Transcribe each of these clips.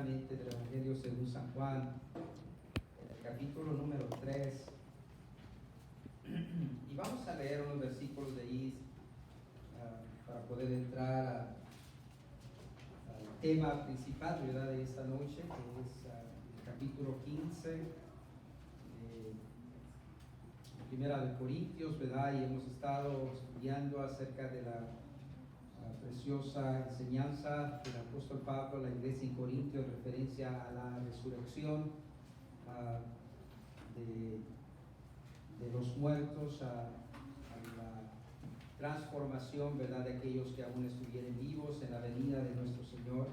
primeramente del Evangelio según San Juan, el capítulo número 3. Y vamos a leer unos versículos de ahí para poder entrar al tema principal, ¿verdad?, de esta noche, que es el capítulo 15 Primera de Corintios, ¿verdad? Y hemos estado estudiando acerca de la preciosa enseñanza del apóstol Pablo a la iglesia en Corintios en referencia a la resurrección de los muertos, a la transformación, ¿verdad?, de aquellos que aún estuvieran vivos en la venida de nuestro Señor.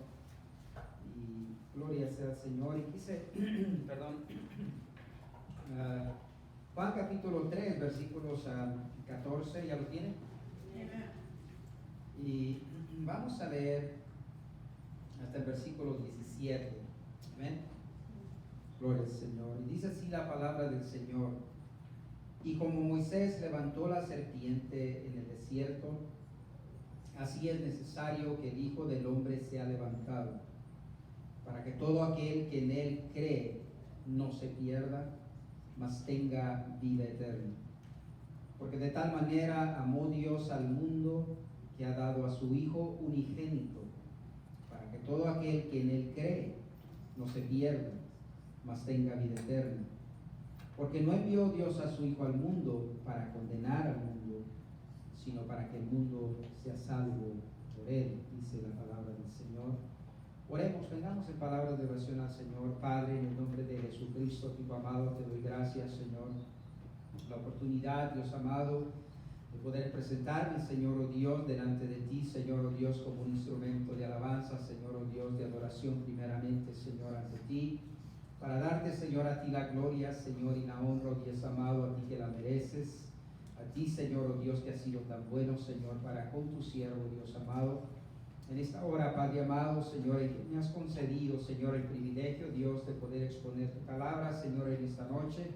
Y gloria sea al Señor. Y quise, perdón, Juan capítulo 3, versículos 14, ¿ya lo tienen? Y vamos a leer hasta el versículo 17. Amén. Gloria al Señor. Y dice así la palabra del Señor: y como Moisés levantó la serpiente en el desierto, así es necesario que el Hijo del Hombre sea levantado, para que todo aquel que en él cree no se pierda, mas tenga vida eterna. Porque de tal manera amó Dios al mundo, que ha dado a su Hijo unigénito, para que todo aquel que en él cree no se pierda, mas tenga vida eterna. Porque no envió Dios a su Hijo al mundo para condenar al mundo, sino para que el mundo sea salvo por él, dice la palabra del Señor. Oremos, vengamos en palabras de oración al Señor. Padre, en el nombre de Jesucristo, tu amado, te doy gracias, Señor, la oportunidad, Dios amado, de poder presentarme, Señor, oh Dios, delante de ti, Señor, oh Dios, como un instrumento de alabanza, Señor, oh Dios, de adoración primeramente, Señor, ante ti, para darte, Señor, a ti la gloria, Señor, y la honra, oh Dios amado, a ti que la mereces, a ti, Señor, oh Dios, que has sido tan bueno, Señor, para con tu siervo, Dios amado. En esta hora, Padre amado, Señor, que me has concedido, Señor, el privilegio, Dios, de poder exponer tu palabra, Señor, en esta noche.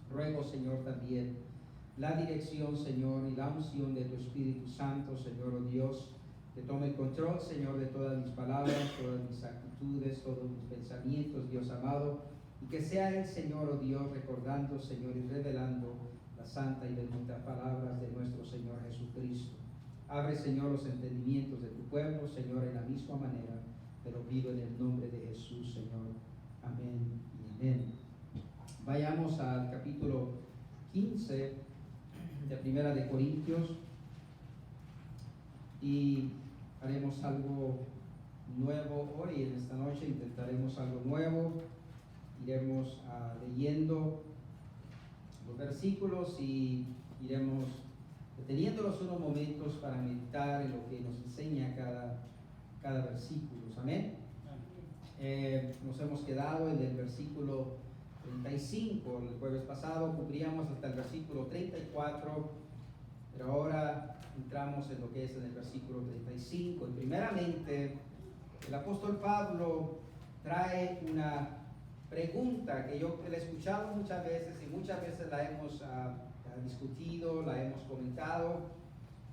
Ruego, Señor, también la dirección, Señor, y la unción de tu Espíritu Santo, Señor, oh Dios, que tome el control, Señor, de todas mis palabras, todas mis actitudes, todos mis pensamientos, Dios amado, y que sea el Señor, oh Dios, recordando, Señor, y revelando las santas y benditas palabras de nuestro Señor Jesucristo. Abre, Señor, los entendimientos de tu pueblo, Señor, en la misma manera. Te lo pido en el nombre de Jesús, Señor. Amén y amén. Vayamos al capítulo 15 de Primera de Corintios y haremos algo nuevo hoy. En esta noche intentaremos algo nuevo. Iremos leyendo los versículos y iremos deteniéndolos unos momentos para meditar en lo que nos enseña cada versículo. Amén. Nos hemos quedado en el versículo 35. El jueves pasado cubríamos hasta el versículo 34, pero ahora entramos en lo que es en el versículo 35. Y primeramente, el apóstol Pablo trae una pregunta que yo he escuchado muchas veces y muchas veces la hemos discutido, la hemos comentado,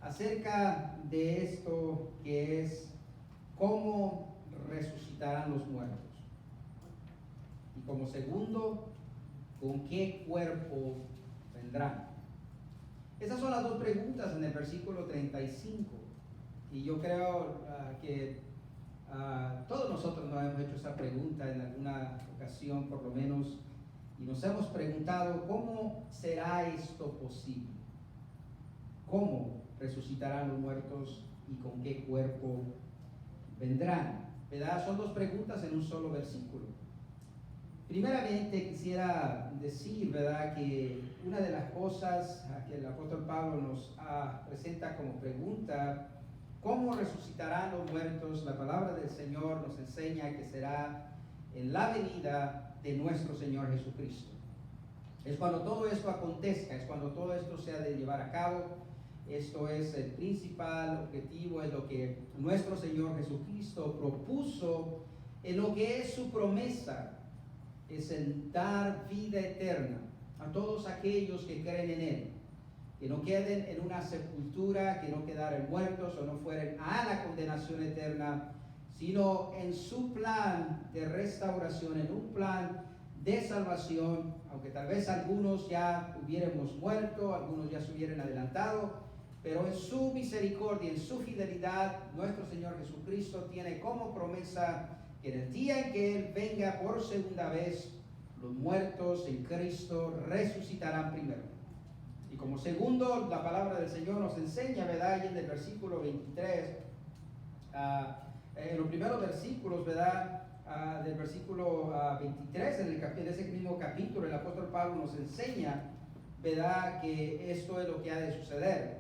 acerca de esto que es cómo resucitarán los muertos. Y como segundo, ¿con qué cuerpo vendrán? Esas son las dos preguntas en el versículo 35. Y yo creo que todos nosotros nos hemos hecho esa pregunta en alguna ocasión, por lo menos, y nos hemos preguntado, ¿cómo será esto posible? ¿Cómo resucitarán los muertos y con qué cuerpo vendrán? ¿Verdad? Son dos preguntas en un solo versículo. Primeramente quisiera decir, ¿verdad?, que una de las cosas que el apóstol Pablo nos presenta como pregunta, ¿cómo resucitarán los muertos? La palabra del Señor nos enseña que será en la venida de nuestro Señor Jesucristo. Es cuando todo esto acontezca, es cuando todo esto se ha de llevar a cabo. Esto es el principal objetivo, es lo que nuestro Señor Jesucristo propuso en lo que es su promesa, es el dar vida eterna a todos aquellos que creen en Él, que no queden en una sepultura, que no quedaran muertos o no fueran a la condenación eterna, sino en su plan de restauración, en un plan de salvación, aunque tal vez algunos ya hubiéramos muerto, algunos ya se hubieran adelantado, pero en su misericordia, en su fidelidad, nuestro Señor Jesucristo tiene como promesa que en el día en que Él venga por segunda vez, los muertos en Cristo resucitarán primero. Y como segundo, la palabra del Señor nos enseña, ¿verdad? Y en el versículo 23, en los primeros versículos, ¿verdad? Del versículo 23, en ese mismo capítulo, el apóstol Pablo nos enseña, ¿verdad? Que esto es lo que ha de suceder.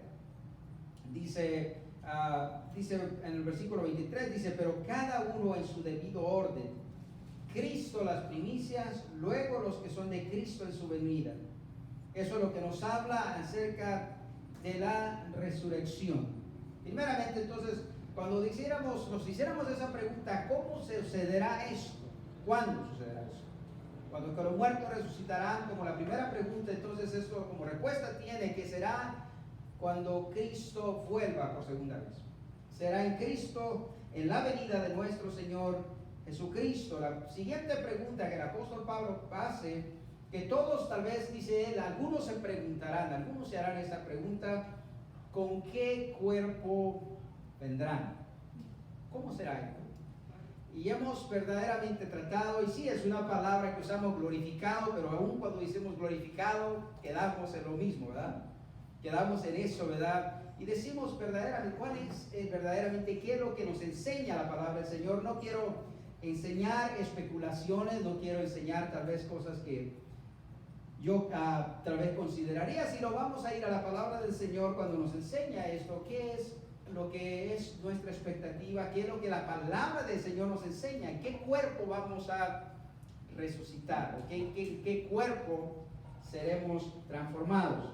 Dice en el versículo 23, dice, pero cada uno en su debido orden. Cristo las primicias, luego los que son de Cristo en su venida. Eso es lo que nos habla acerca de la resurrección. Primeramente, entonces, cuando nos hiciéramos esa pregunta, ¿cómo sucederá esto? ¿Cuándo sucederá eso? Cuando que los muertos resucitarán, como la primera pregunta, entonces esto como respuesta tiene que será cuando Cristo vuelva por segunda vez. Será en Cristo, en la venida de nuestro Señor Jesucristo. La siguiente pregunta que el apóstol Pablo hace, que todos tal vez, dice él, algunos se preguntarán, algunos se harán esta pregunta, ¿con qué cuerpo vendrán? ¿Cómo será esto? Y hemos verdaderamente tratado, y sí es una palabra que usamos glorificado, pero aún cuando decimos glorificado, quedamos en lo mismo, ¿verdad? Quedamos en eso, ¿verdad? Y decimos verdaderamente, ¿cuál es verdaderamente qué es lo que nos enseña la palabra del Señor? No quiero enseñar especulaciones, no quiero enseñar tal vez cosas que yo tal vez consideraría, sino vamos a ir a la palabra del Señor cuando nos enseña esto, qué es lo que es nuestra expectativa, qué es lo que la palabra del Señor nos enseña, en qué cuerpo vamos a resucitar, qué cuerpo seremos transformados.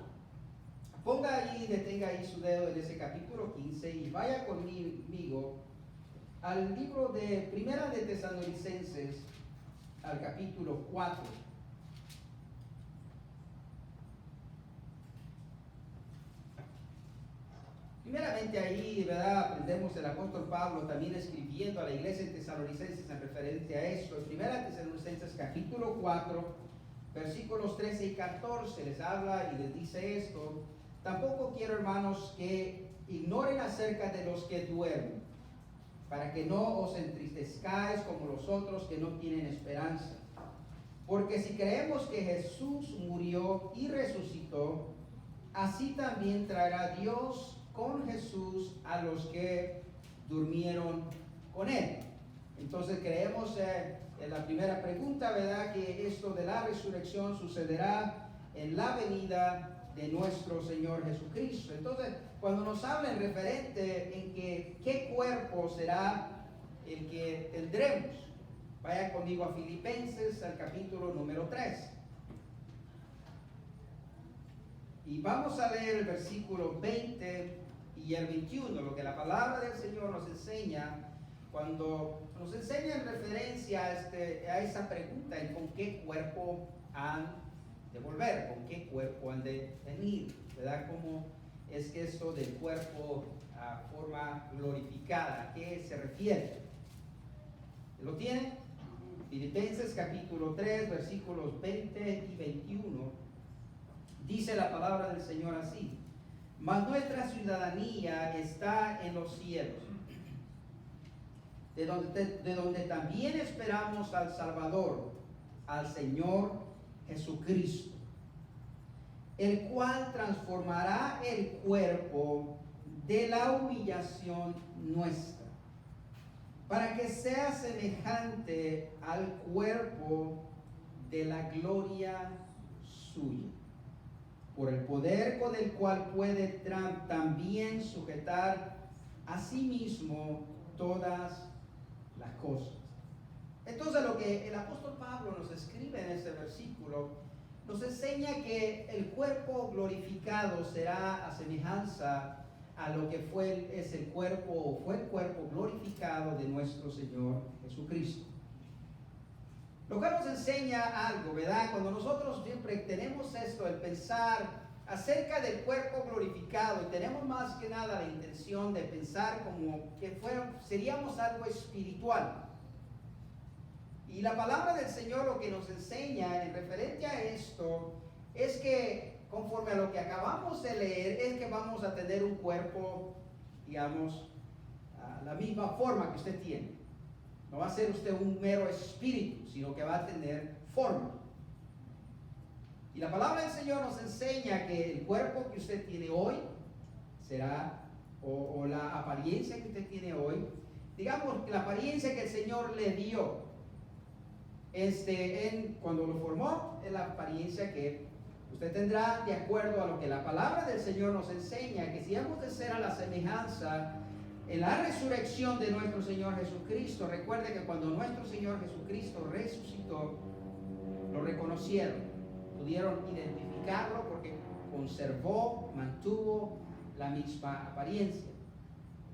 Ponga ahí, detenga ahí su dedo en ese capítulo 15 y vaya conmigo al libro de Primera de Tesalonicenses, al capítulo 4. Primeramente ahí, ¿verdad? Aprendemos el apóstol Pablo también escribiendo a la iglesia de Tesalonicenses en referencia a esto. En Primera de Tesalonicenses capítulo 4, versículos 13 y 14 les habla y les dice esto. Tampoco quiero, hermanos, que ignoren acerca de los que duermen, para que no os entristezcáis como los otros que no tienen esperanza. Porque si creemos que Jesús murió y resucitó, así también traerá Dios con Jesús a los que durmieron con él. Entonces creemos en la primera pregunta, ¿verdad? Que esto de la resurrección sucederá en la venida de nuestro Señor Jesucristo. Entonces, cuando nos habla en referente en que qué cuerpo será el que tendremos, vaya conmigo a Filipenses, al capítulo número 3. Y vamos a leer el versículo 20 y el 21, lo que la palabra del Señor nos enseña, cuando nos enseña en referencia a esa pregunta, en con qué cuerpo han de volver, con qué cuerpo han de venir, ¿verdad? ¿Cómo es que esto del cuerpo a forma glorificada, a qué se refiere? ¿Lo tienen? Filipenses capítulo 3, versículos 20 y 21, dice la palabra del Señor así: mas nuestra ciudadanía está en los cielos, de donde también esperamos al Salvador, al Señor Jesucristo, el cual transformará el cuerpo de la humillación nuestra, para que sea semejante al cuerpo de la gloria suya, por el poder con el cual puede también sujetar a sí mismo todas las cosas. Entonces, lo que el apóstol Pablo nos escribe en este versículo nos enseña que el cuerpo glorificado será a semejanza a lo que fue el cuerpo glorificado de nuestro Señor Jesucristo. Lo que nos enseña algo, ¿verdad? Cuando nosotros siempre tenemos esto, el pensar acerca del cuerpo glorificado y tenemos más que nada la intención de pensar como que seríamos algo espiritual. Y la palabra del Señor lo que nos enseña en referente a esto es que conforme a lo que acabamos de leer es que vamos a tener un cuerpo, digamos, la misma forma que usted tiene. No va a ser usted un mero espíritu, sino que va a tener forma. Y la palabra del Señor nos enseña que el cuerpo que usted tiene hoy será, o la apariencia que usted tiene hoy, digamos que la apariencia que el Señor le dio cuando lo formó, es la apariencia que usted tendrá de acuerdo a lo que la palabra del Señor nos enseña, que si hemos de ser a la semejanza en la resurrección de nuestro Señor Jesucristo. Recuerde que cuando nuestro Señor Jesucristo resucitó, lo reconocieron, pudieron identificarlo porque conservó, mantuvo la misma apariencia.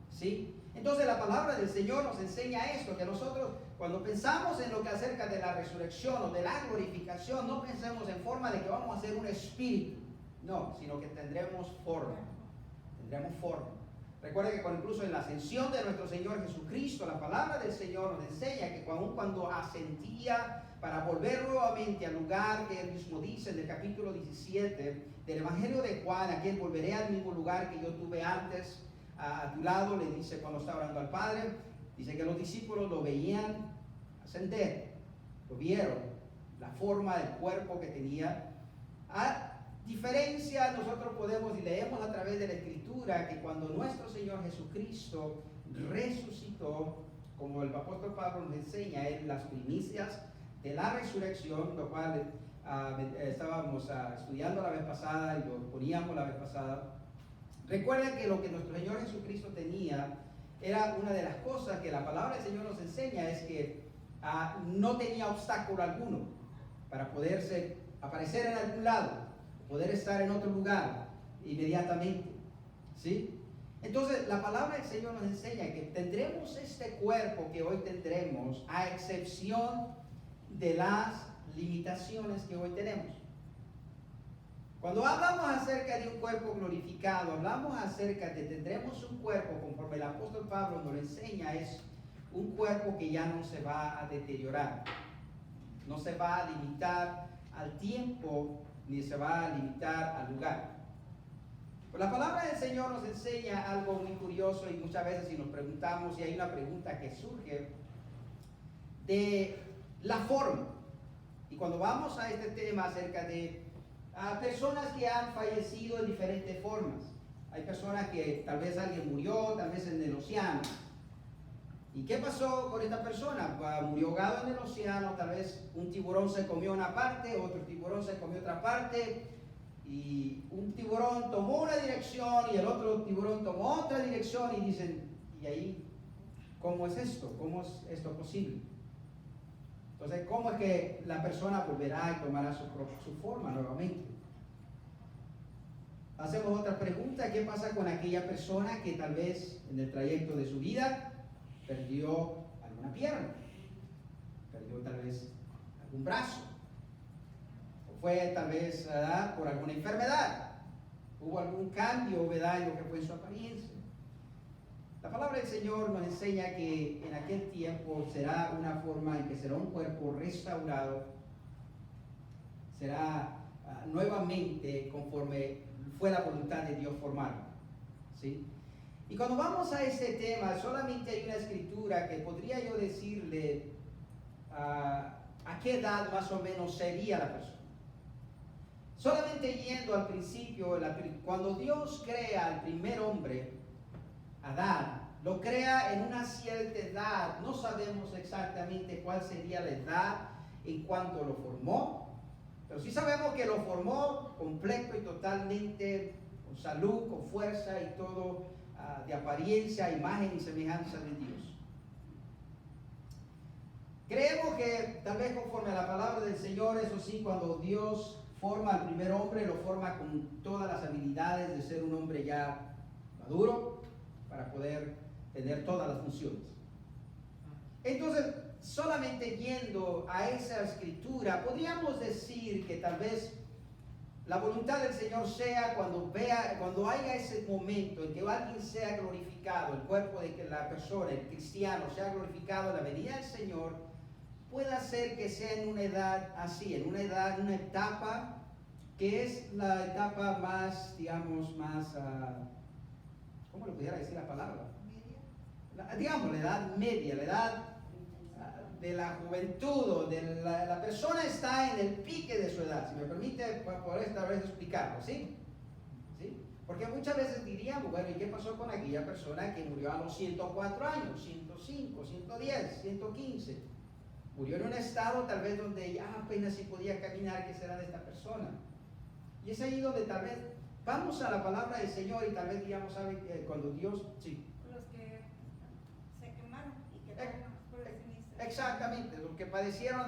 ¿Sí? Entonces la palabra del Señor nos enseña esto, que nosotros cuando pensamos en lo que acerca de la resurrección o de la glorificación, no pensemos en forma de que vamos a ser un espíritu, no, sino que tendremos forma. Recuerde que incluso en la ascensión de nuestro Señor Jesucristo, la palabra del Señor nos enseña que cuando ascendía para volver nuevamente al lugar que Él mismo dice en el capítulo 17 del Evangelio de Juan, aquí volveré al mismo lugar que yo tuve antes, a tu lado, le dice cuando está orando al Padre, dice que los discípulos lo veían ascender, lo vieron, la forma del cuerpo que tenía. A diferencia, nosotros podemos y leemos a través de la Escritura que cuando nuestro Señor Jesucristo resucitó, como el apóstol Pablo nos enseña, en las primicias de la resurrección, lo cual estábamos estudiando la vez pasada y lo poníamos la vez pasada. Recuerden que lo que nuestro Señor Jesucristo tenía era una de las cosas que la palabra del Señor nos enseña, es que no tenía obstáculo alguno para poderse aparecer en algún lado, poder estar en otro lugar inmediatamente, ¿sí? Entonces la palabra del Señor nos enseña que tendremos este cuerpo que hoy tendremos, a excepción de las limitaciones que hoy tenemos. Cuando hablamos acerca de un cuerpo glorificado, hablamos acerca de tendremos un cuerpo, conforme el apóstol Pablo nos lo enseña, es un cuerpo que ya no se va a deteriorar, no se va a limitar al tiempo, ni se va a limitar al lugar. Pues la palabra del Señor nos enseña algo muy curioso, y muchas veces si nos preguntamos, y hay una pregunta que surge de la forma. Y cuando vamos a este tema acerca de personas que han fallecido de diferentes formas, hay personas que tal vez alguien murió, tal vez en el océano. ¿Y qué pasó con esta persona? Murió ahogado en el océano, tal vez un tiburón se comió una parte, otro tiburón se comió otra parte, y un tiburón tomó una dirección y el otro tiburón tomó otra dirección, y dicen, ¿y ahí cómo es esto? ¿Cómo es esto posible? Entonces, ¿cómo es que la persona volverá y tomará su forma nuevamente? Hacemos otra pregunta: ¿qué pasa con aquella persona que tal vez en el trayecto de su vida perdió alguna pierna, perdió tal vez algún brazo, o fue tal vez por alguna enfermedad, hubo algún cambio, ¿verdad?, en lo que fue su apariencia? La palabra del Señor nos enseña que en aquel tiempo será una forma en que será un cuerpo restaurado, será nuevamente conforme fue la voluntad de Dios formarlo, ¿sí? Y cuando vamos a este tema, solamente hay una escritura que podría yo decirle a qué edad más o menos sería la persona. Solamente yendo al principio, cuando Dios crea al primer hombre, Adán, lo crea en una cierta edad. No sabemos exactamente cuál sería la edad en cuanto lo formó, pero sí sabemos que lo formó completo y totalmente, con salud, con fuerza y todo, de apariencia, imagen y semejanza de Dios. Creemos que tal vez conforme a la palabra del Señor, eso sí, cuando Dios forma al primer hombre, lo forma con todas las habilidades de ser un hombre ya maduro, para poder tener todas las funciones. Entonces, solamente yendo a esa escritura, podríamos decir que tal vez la voluntad del Señor sea cuando haya ese momento en que alguien sea glorificado, el cuerpo de que la persona, el cristiano, sea glorificado en la venida del Señor, pueda ser que sea en una edad así, en una etapa que es la etapa más, digamos, ¿cómo le pudiera decir la palabra? Digamos, la edad media, la edad de la juventud, o de la persona está en el pique de su edad, si me permite por esta vez explicarlo, ¿sí? ¿Sí? Porque muchas veces diríamos, bueno, ¿y qué pasó con aquella persona que murió a los 104 años, 105, 110, 115? Murió en un estado tal vez donde ya apenas si podía caminar. ¿Qué será de esta persona? Y es ahí donde tal vez vamos a la palabra del Señor y tal vez digamos, ¿sabe? Cuando Dios, sí. Los que se quemaron y quedaron por la ceniza. Exactamente, los que padecieron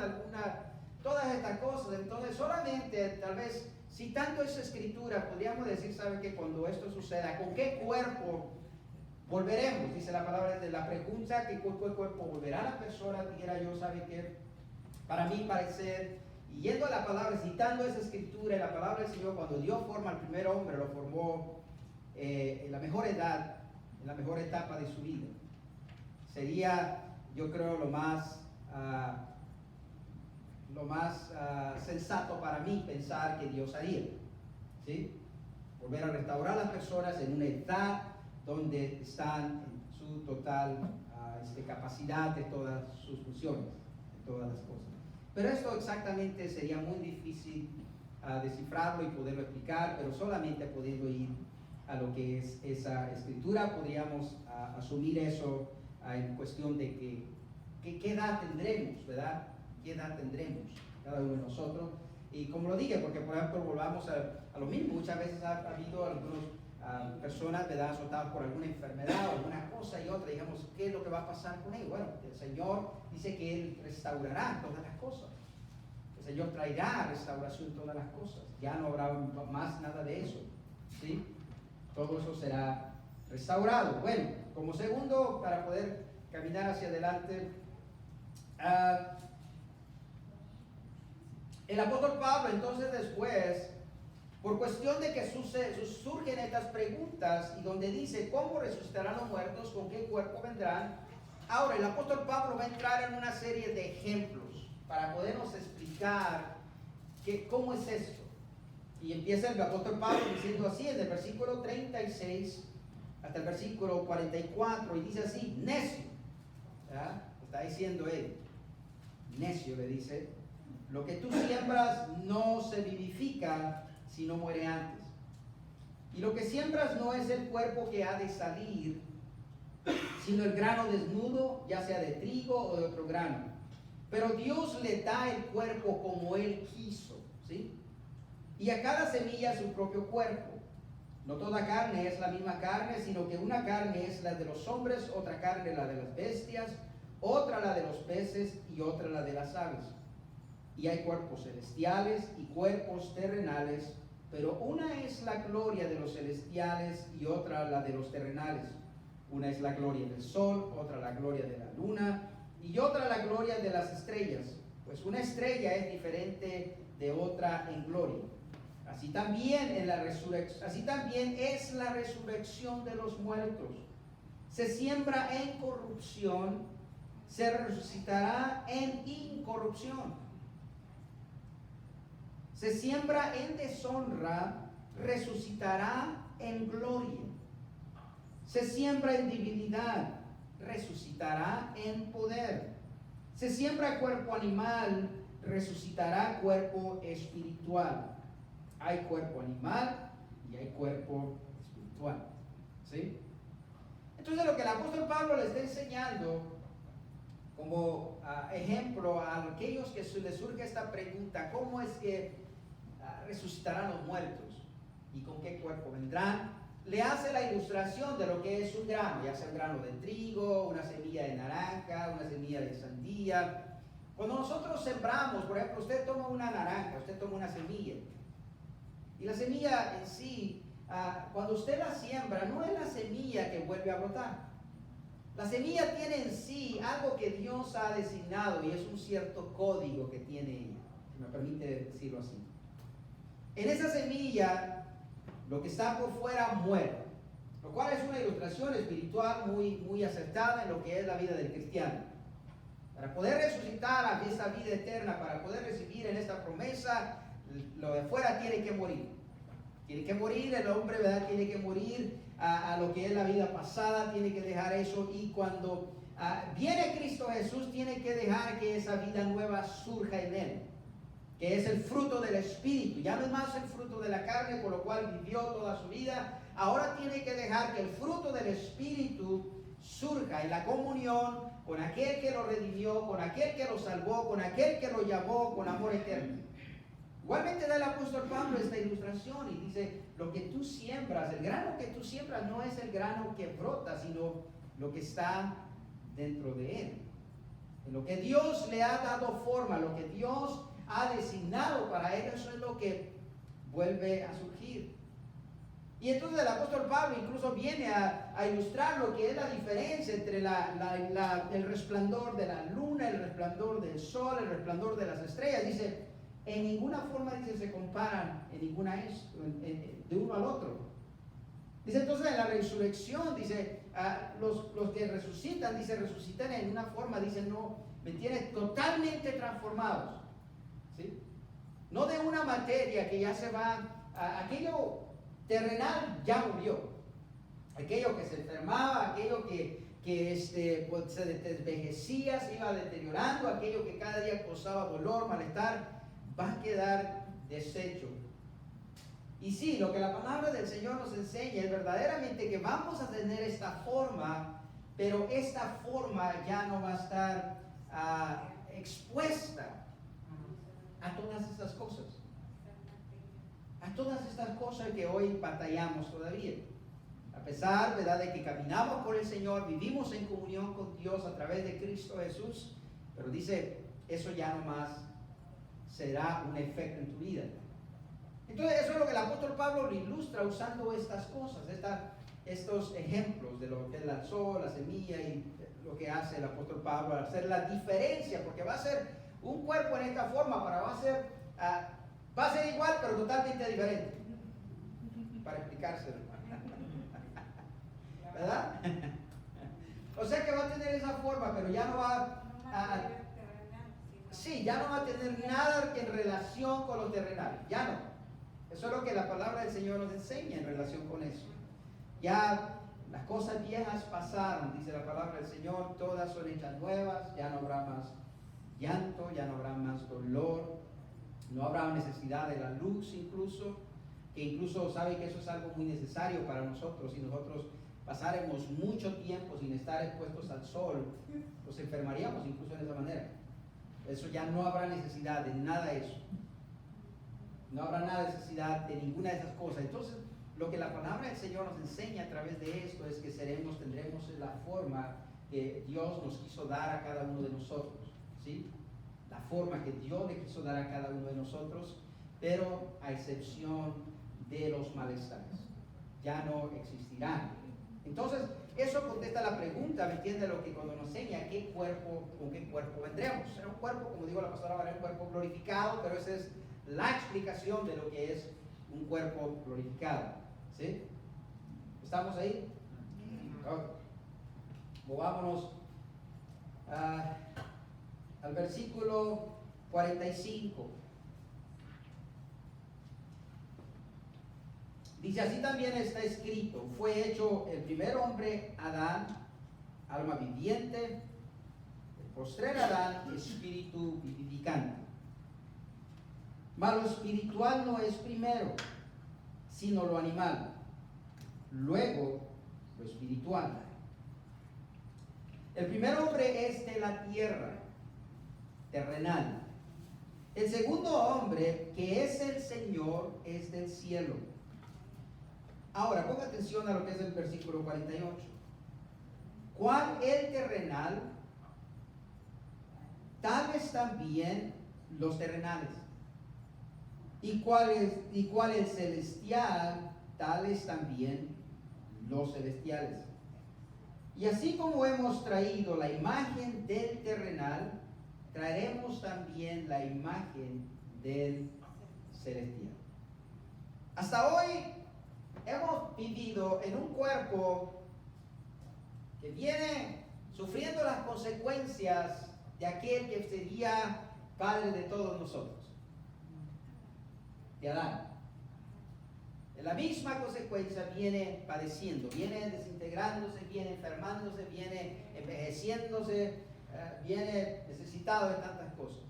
todas estas cosas. Entonces solamente tal vez, citando esa escritura, podríamos decir, ¿sabe? Que cuando esto suceda, ¿con qué cuerpo volveremos? Dice la palabra de la pregunta, ¿qué cuerpo volverá la persona? Dijera yo, ¿sabe qué? Para mí parecer, y yendo a la palabra, citando esa escritura, la palabra del Señor, cuando Dios forma al primer hombre, lo formó en la mejor edad, en la mejor etapa de su vida. Sería, yo creo, lo más sensato para mí pensar que Dios haría, ¿sí? Volver a restaurar a las personas en una edad donde están en su total capacidad de todas sus funciones, de todas las cosas. Pero esto exactamente sería muy difícil descifrarlo y poderlo explicar, pero solamente pudiendo ir a lo que es esa escritura podríamos asumir eso en cuestión de qué edad tendremos, ¿verdad? ¿Qué edad tendremos cada uno de nosotros? Y como lo dije, porque por ejemplo volvamos a lo mismo, muchas veces ha habido algunas personas, ¿verdad?, azotadas por alguna enfermedad o alguna cosa y otra, digamos, ¿qué es lo que va a pasar con ellos? Bueno, el Señor dice que Él restaurará todas las cosas. El Señor traerá restauración en todas las cosas. Ya no habrá más nada de eso, ¿sí? Todo eso será restaurado. Bueno, como segundo, para poder caminar hacia adelante, el apóstol Pablo entonces después, por cuestión de que surgen estas preguntas y donde dice cómo resucitarán los muertos, con qué cuerpo vendrán. Ahora el apóstol Pablo va a entrar en una serie de ejemplos para podernos explicar cómo es esto. Y empieza el apóstol Pablo diciendo así en el versículo 36 hasta el versículo 44 y dice así: necio, ¿ya? Está diciendo él, necio, le dice, lo que tú siembras no se vivifica si no muere antes. Y lo que siembras no es el cuerpo que ha de salir, sino el grano desnudo, ya sea de trigo o de otro grano. Pero Dios le da el cuerpo como Él quiso, ¿sí? Y a cada semilla su propio cuerpo. No toda carne es la misma carne, sino que una carne es la de los hombres, otra carne la de las bestias, otra la de los peces y otra la de las aves. Y hay cuerpos celestiales y cuerpos terrenales, pero una es la gloria de los celestiales y otra la de los terrenales. Una es la gloria del sol, otra la gloria de la luna y otra la gloria de las estrellas, pues una estrella es diferente de otra en gloria. Así también es la resurrección de los muertos. Se siembra en corrupción, se resucitará en incorrupción. Se siembra en deshonra, resucitará en gloria. Se siembra en divinidad, resucitará en poder. Se siembra cuerpo animal, resucitará cuerpo espiritual. Hay cuerpo animal y hay cuerpo espiritual, ¿sí? Entonces lo que el apóstol Pablo le está enseñando como ejemplo a aquellos que les surge esta pregunta, ¿cómo es que resucitarán los muertos? ¿Y con qué cuerpo vendrán? Le hace la ilustración de lo que es un grano, ya sea un grano de trigo, una semilla de naranja, una semilla de sandía. Cuando nosotros sembramos, por ejemplo, usted toma una naranja, usted toma una semilla, y la semilla en sí, cuando usted la siembra, no es la semilla que vuelve a brotar. La semilla tiene en sí algo que Dios ha designado y es un cierto código que tiene ella, si me permite decirlo así. En esa semilla, lo que está por fuera muere, lo cual es una ilustración espiritual muy acertada en lo que es la vida del cristiano. Para poder resucitar a esta vida eterna, para poder recibir en esta promesa, lo de afuera tiene que morir. Tiene que morir el hombre, ¿verdad? Tiene que morir a lo que es la vida pasada, tiene que dejar eso. Y cuando viene Cristo Jesús, tiene que dejar que esa vida nueva surja en él, que es el fruto del Espíritu. Ya no es más el fruto de la carne, por lo cual vivió toda su vida. Ahora tiene que dejar que el fruto del Espíritu surja en la comunión con aquel que lo redimió, con aquel que lo salvó, con aquel que lo llamó con amor eterno. Igualmente da el apóstol Pablo esta ilustración y dice, lo que tú siembras, el grano que tú siembras no es el grano que brota, sino lo que está dentro de él. En lo que Dios le ha dado forma, lo que Dios ha designado para él, eso es lo que vuelve a surgir. Y entonces el apóstol Pablo incluso viene a ilustrar lo que es la diferencia entre el resplandor de la luna, el resplandor del sol, el resplandor de las estrellas. Dice, en ninguna forma, dice, se comparan de uno al otro. Dice entonces en la resurrección, dice, los que resucitan, dice, resucitan en una forma, dice, no, ¿me entiendes? Totalmente transformados. ¿Sí? No de una materia que ya se va, aquello terrenal ya murió. Aquello que se enfermaba, aquello que pues, se desvejecía, se iba deteriorando, aquello que cada día causaba dolor, malestar, va a quedar deshecho. Y sí, lo que la palabra del Señor nos enseña es verdaderamente que vamos a tener esta forma, pero esta forma ya no va a estar expuesta a todas estas cosas. A todas estas cosas que hoy batallamos todavía. A pesar, ¿verdad?, de que caminamos por el Señor, vivimos en comunión con Dios a través de Cristo Jesús, pero dice, eso ya no más será un efecto en tu vida. Entonces eso es lo que el apóstol Pablo lo ilustra usando estas cosas, estos ejemplos de lo que él lanzó, la semilla y lo que hace el apóstol Pablo al hacer la diferencia, porque va a ser un cuerpo en esta forma, va a ser igual pero totalmente diferente, para explicárselo, ¿verdad? O sea que va a tener esa forma, pero ya no va ya no va a tener nada en relación con lo terrenal, ya no. Eso es lo que la palabra del Señor nos enseña en relación con eso. Ya las cosas viejas pasaron, dice la palabra del Señor, todas son hechas nuevas, ya no habrá más llanto, ya no habrá más dolor, no habrá necesidad de la luz incluso, que incluso sabe que eso es algo muy necesario para nosotros. Si nosotros pasáramos mucho tiempo sin estar expuestos al sol, nos enfermaríamos incluso en esa manera. Eso ya no habrá necesidad de nada de eso. No habrá nada necesidad de ninguna de esas cosas. Entonces, lo que la palabra del Señor nos enseña a través de esto es que tendremos la forma que Dios nos quiso dar a cada uno de nosotros, ¿sí? La forma que Dios le quiso dar a cada uno de nosotros, pero a excepción de los malestares. Ya no existirán. Entonces, eso contesta la pregunta, ¿me entiende? Lo que cuando nos enseña con qué cuerpo vendremos. Será un cuerpo, como digo la pastora, va a ser un cuerpo glorificado, pero esa es la explicación de lo que es un cuerpo glorificado. ¿Sí? ¿Estamos ahí? Okay. Movámonos al versículo 45. Dice, así también está escrito, fue hecho el primer hombre, Adán, alma viviente, el postrer Adán, espíritu vivificante. Mas lo espiritual no es primero, sino lo animal, luego lo espiritual. El primer hombre es de la tierra, terrenal. El segundo hombre, que es el Señor, es del cielo. Ahora, ponga atención a lo que es el versículo 48. ¿Cuál el terrenal? Tales también los terrenales. ¿Y cuál el celestial? Tales también los celestiales. Y así como hemos traído la imagen del terrenal, traeremos también la imagen del celestial. Hasta hoy hemos vivido en un cuerpo que viene sufriendo las consecuencias de aquel que sería padre de todos nosotros, de Adán. En la misma consecuencia viene padeciendo, viene desintegrándose, viene enfermándose, viene envejeciéndose, viene necesitado de tantas cosas.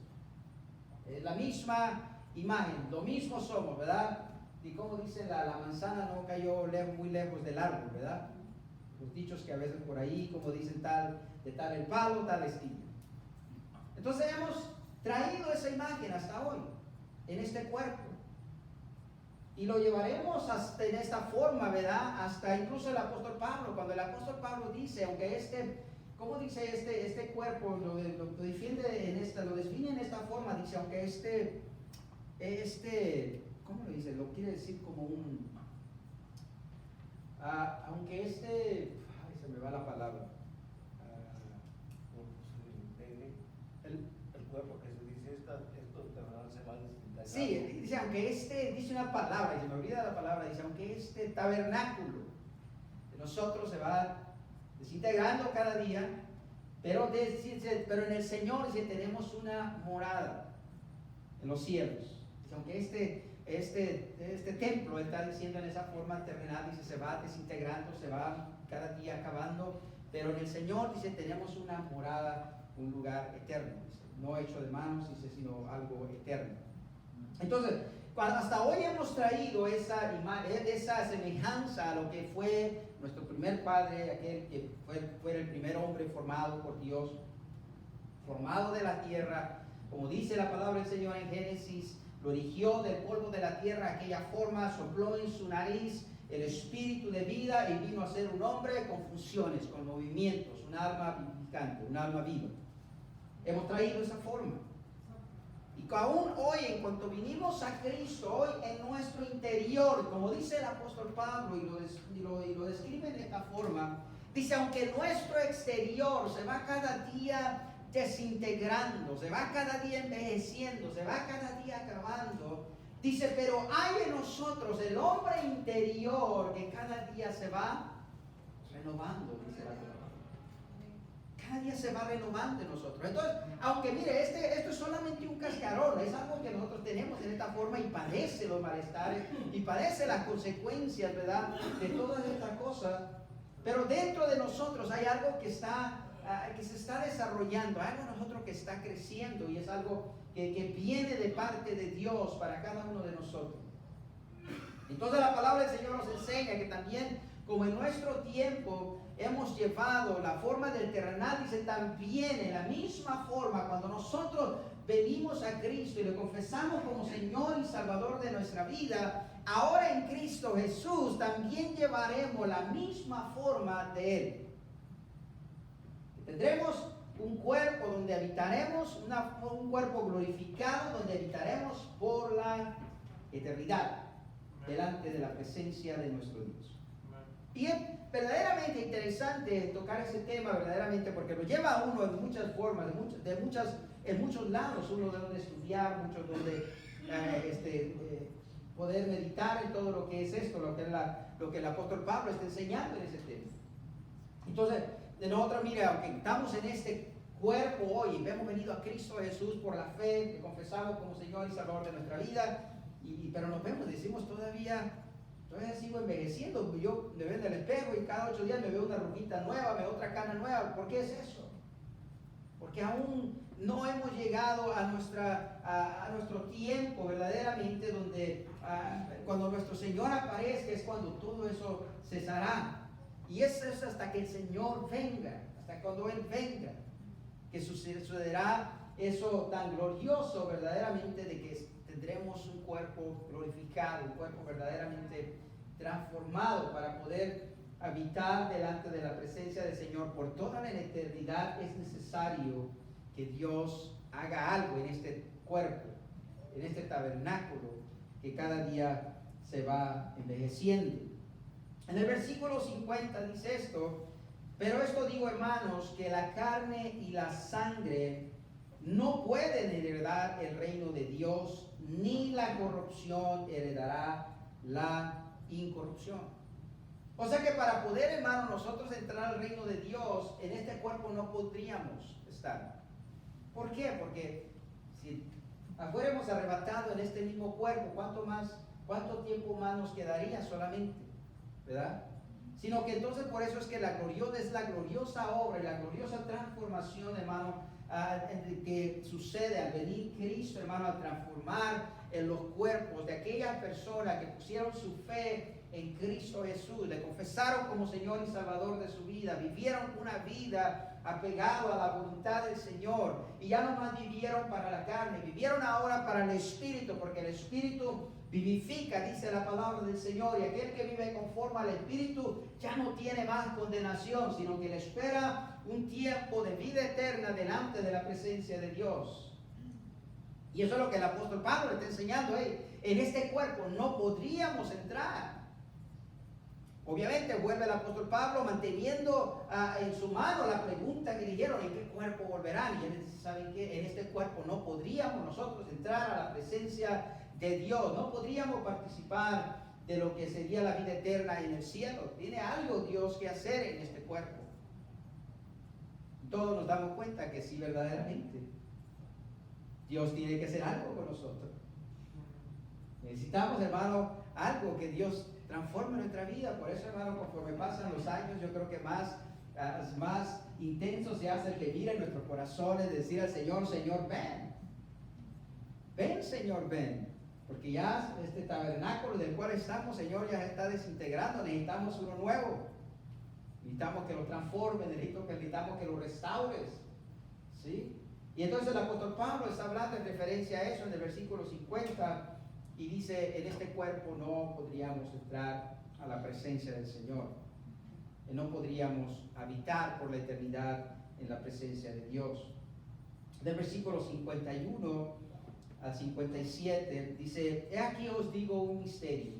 La misma imagen, lo mismo somos, ¿verdad? Y como dicen, la manzana no cayó muy lejos del árbol, ¿verdad? Los dichos que a veces por ahí, como dicen, de tal el palo, tal estilla. Entonces hemos traído esa imagen hasta hoy, en este cuerpo. Y lo llevaremos hasta en esta forma, ¿verdad? Hasta incluso el apóstol Pablo, cuando el apóstol Pablo dice, aunque ¿cómo dice este cuerpo? Lo defiende lo define en esta forma, dice, aunque ¿cómo lo dice? Lo quiere decir como aunque ay, se me va la palabra. El cuerpo que se dice esto de verdad se va a desintegrar. Sí, dice, aunque dice una palabra, y se me olvida la palabra, dice, aunque este tabernáculo de nosotros se va desintegrando cada día, pero en el Señor dice, tenemos una morada en los cielos. Dice, aunque este templo, está diciendo en esa forma terrenal, dice, se va desintegrando, se va cada día acabando, pero en el Señor, dice, tenemos una morada, un lugar eterno, dice, no hecho de manos, dice, sino algo eterno. Entonces, hasta hoy hemos traído esa semejanza a lo que fue nuestro primer padre, aquel que fue el primer hombre formado por Dios, formado de la tierra, como dice la palabra del Señor en Génesis, lo erigió del polvo de la tierra, aquella forma, sopló en su nariz el espíritu de vida y vino a ser un hombre con funciones, con movimientos, un alma vivificante, un alma viva. Hemos traído esa forma. Y aún hoy, en cuanto vinimos a Cristo, hoy en nuestro interior, como dice el apóstol Pablo y lo describe de esta forma, dice, aunque nuestro exterior se va cada día desintegrando, se va cada día envejeciendo, se va cada día acabando, dice, pero hay en nosotros el hombre interior que cada día se va renovando, dice la palabra. Cada día se va renovando en nosotros. Entonces, aunque mire, esto es solamente un cascarón, es algo que nosotros tenemos en esta forma y padece los malestares y padece las consecuencias, ¿verdad?, de todas estas cosas. Pero dentro de nosotros hay algo que se está desarrollando, algo en nosotros que está creciendo y es algo que viene de parte de Dios para cada uno de nosotros. Entonces la palabra del Señor nos enseña que también, como en nuestro tiempo hemos llevado la forma del terrenal, dice, también en la misma forma, cuando nosotros venimos a Cristo y le confesamos como Señor y Salvador de nuestra vida, ahora en Cristo Jesús también llevaremos la misma forma de Él. Tendremos un cuerpo donde habitaremos, un cuerpo glorificado donde habitaremos por la eternidad, delante de la presencia de nuestro Dios. Y es verdaderamente interesante tocar ese tema, verdaderamente, porque lo lleva a uno en muchas formas, en muchos lados, uno de donde estudiar, muchos donde poder meditar en todo lo que es esto, lo que el apóstol Pablo está enseñando en ese tema. Entonces, de nosotros, mire, aunque estamos en este cuerpo hoy, hemos venido a Cristo Jesús por la fe, le confesamos como Señor y Salvador de nuestra vida, pero nos vemos, decimos todavía sigo envejeciendo. Yo me veo en el espejo y cada 8 días me veo una arruguita nueva, me veo otra cana nueva. ¿Por qué es eso? Porque aún no hemos llegado a nuestro tiempo verdaderamente donde cuando nuestro Señor aparezca es cuando todo eso cesará. Y eso es hasta que el Señor venga, hasta cuando Él venga, que sucederá eso tan glorioso verdaderamente de que tendremos un cuerpo glorificado, un cuerpo verdaderamente transformado para poder habitar delante de la presencia del Señor por toda la eternidad. Es necesario que Dios haga algo en este cuerpo, en este tabernáculo que cada día se va envejeciendo. En el versículo 50 dice esto: pero esto digo, hermanos, que la carne y la sangre no pueden heredar el reino de Dios, ni la corrupción heredará la incorrupción. O sea que para poder, hermano, nosotros entrar al reino de Dios, en este cuerpo no podríamos estar. ¿Por qué? Porque si fuéramos arrebatados en este mismo cuerpo, ¿cuánto tiempo más nos quedaría solamente? ¿Verdad? Sino que entonces por eso es que es la gloriosa obra y la gloriosa transformación, hermano, que sucede al venir Cristo, hermano, a transformar en los cuerpos de aquellas personas que pusieron su fe en Cristo Jesús, le confesaron como Señor y Salvador de su vida, vivieron una vida apegado a la voluntad del Señor y ya no más vivieron para la carne, vivieron ahora para el Espíritu, porque el Espíritu vivifica, dice la palabra del Señor, y aquel que vive conforme al Espíritu ya no tiene más condenación, sino que le espera un tiempo de vida eterna delante de la presencia de Dios. Y eso es lo que el apóstol Pablo le está enseñando. En este cuerpo no podríamos entrar. Obviamente vuelve el apóstol Pablo manteniendo en su mano la pregunta que dijeron: ¿en qué cuerpo volverán? Y él dice: ¿saben qué? En este cuerpo no podríamos nosotros entrar a la presencia de Dios, no podríamos participar de lo que sería la vida eterna en el cielo. Tiene algo Dios que hacer en este cuerpo. Todos nos damos cuenta que sí, verdaderamente Dios tiene que hacer algo con nosotros. Necesitamos, hermano, algo que Dios transforme nuestra vida. Por eso, hermano, conforme pasan los años, yo creo que más intenso se hace el vivir en nuestros corazones, decir al Señor: Señor, ven. Ven, Señor, ven. Porque ya este tabernáculo del cual estamos, Señor, ya se está desintegrando. Necesitamos uno nuevo. Necesitamos que lo transformes, necesitamos que lo restaures. ¿Sí? Y entonces el apóstol Pablo está hablando en referencia a eso en el versículo 50 y dice: en este cuerpo no podríamos entrar a la presencia del Señor. No podríamos habitar por la eternidad en la presencia de Dios. Del versículo 51 al 57 dice: he aquí os digo un misterio,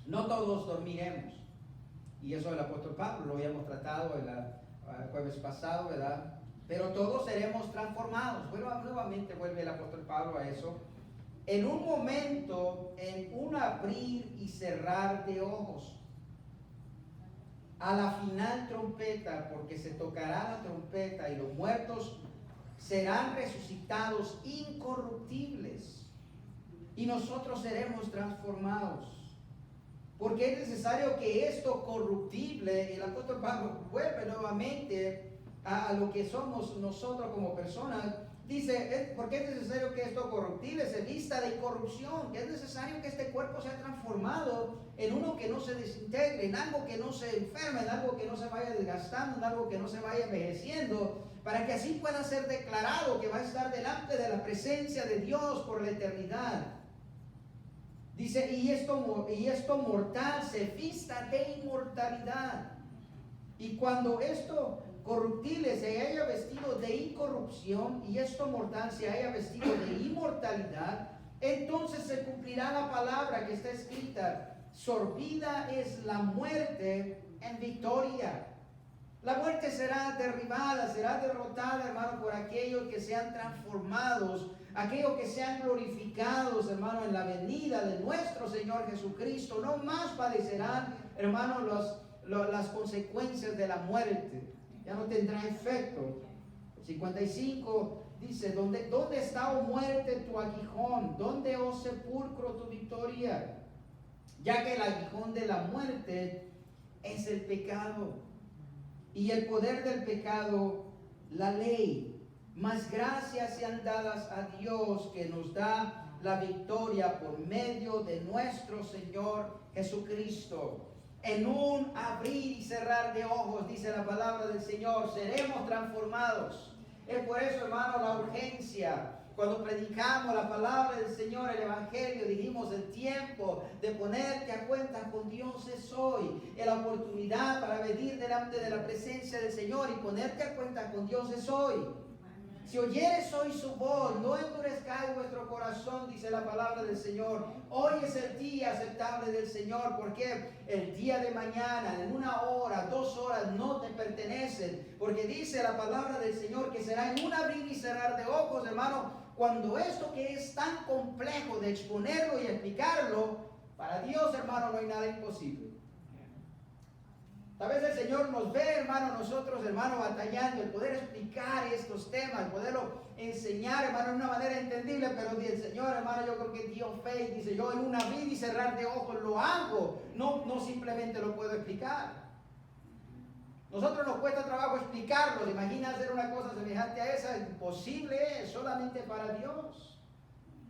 no todos dormiremos. Y eso el apóstol Pablo lo habíamos tratado el jueves pasado, ¿verdad? Pero todos seremos transformados. Bueno, nuevamente vuelve el apóstol Pablo a eso. En un momento, en un abrir y cerrar de ojos, a la final trompeta, porque se tocará la trompeta y los muertos serán resucitados incorruptibles y nosotros seremos transformados. Porque es necesario que esto corruptible, el apóstol Pablo vuelve nuevamente a lo que somos nosotros como personas. Dice: porque es necesario que esto corruptible se vista de incorrupción, que es necesario que este cuerpo sea transformado en uno que no se desintegre, en algo que no se enferme, en algo que no se vaya desgastando, en algo que no se vaya envejeciendo, para que así pueda ser declarado que va a estar delante de la presencia de Dios por la eternidad. Dice: y esto mortal se vista de inmortalidad. Y cuando esto corruptible se haya vestido de incorrupción y esto mortal se haya vestido de inmortalidad, entonces se cumplirá la palabra que está escrita: sorbida es la muerte en victoria. La muerte será derribada, será derrotada, hermano, por aquellos que sean transformados, aquellos que sean glorificados, hermano, en la venida de nuestro Señor Jesucristo. No más padecerán, hermano, las consecuencias de la muerte. Ya no tendrá efecto. 55 dice: ¿Dónde está, oh muerte, tu aguijón? ¿Dónde, oh sepulcro, tu victoria? Ya que el aguijón de la muerte es el pecado, y el poder del pecado, la ley. Mas gracias sean dadas a Dios, que nos da la victoria por medio de nuestro Señor Jesucristo. En un abrir y cerrar de ojos, dice la palabra del Señor, seremos transformados. Es por eso, hermano, la urgencia. Cuando predicamos la palabra del Señor, el Evangelio, dijimos: el tiempo de ponerte a cuenta con Dios es hoy. La oportunidad para venir delante de la presencia del Señor y ponerte a cuenta con Dios es hoy. Si oyeres hoy su voz, no endurezcáis vuestro corazón, dice la palabra del Señor. Hoy es el día aceptable del Señor, porque el día de mañana, en 1 hora, 2 horas, no te pertenecen. Porque dice la palabra del Señor que será en un abrir y cerrar de ojos, hermano, cuando esto que es tan complejo de exponerlo y explicarlo, Para Dios, hermano, no hay nada imposible. Tal vez el Señor nos ve, hermano, nosotros, hermano, batallando, el poder explicar estos temas, poderlo enseñar, hermano, de una manera entendible, pero el Señor, hermano, yo creo que dio fe y dice, yo en un abrir y cerrar de ojos lo hago, no simplemente lo puedo explicar. Nosotros nos cuesta trabajo explicarlo. Imagina hacer una cosa semejante a esa, imposible es, solamente para Dios.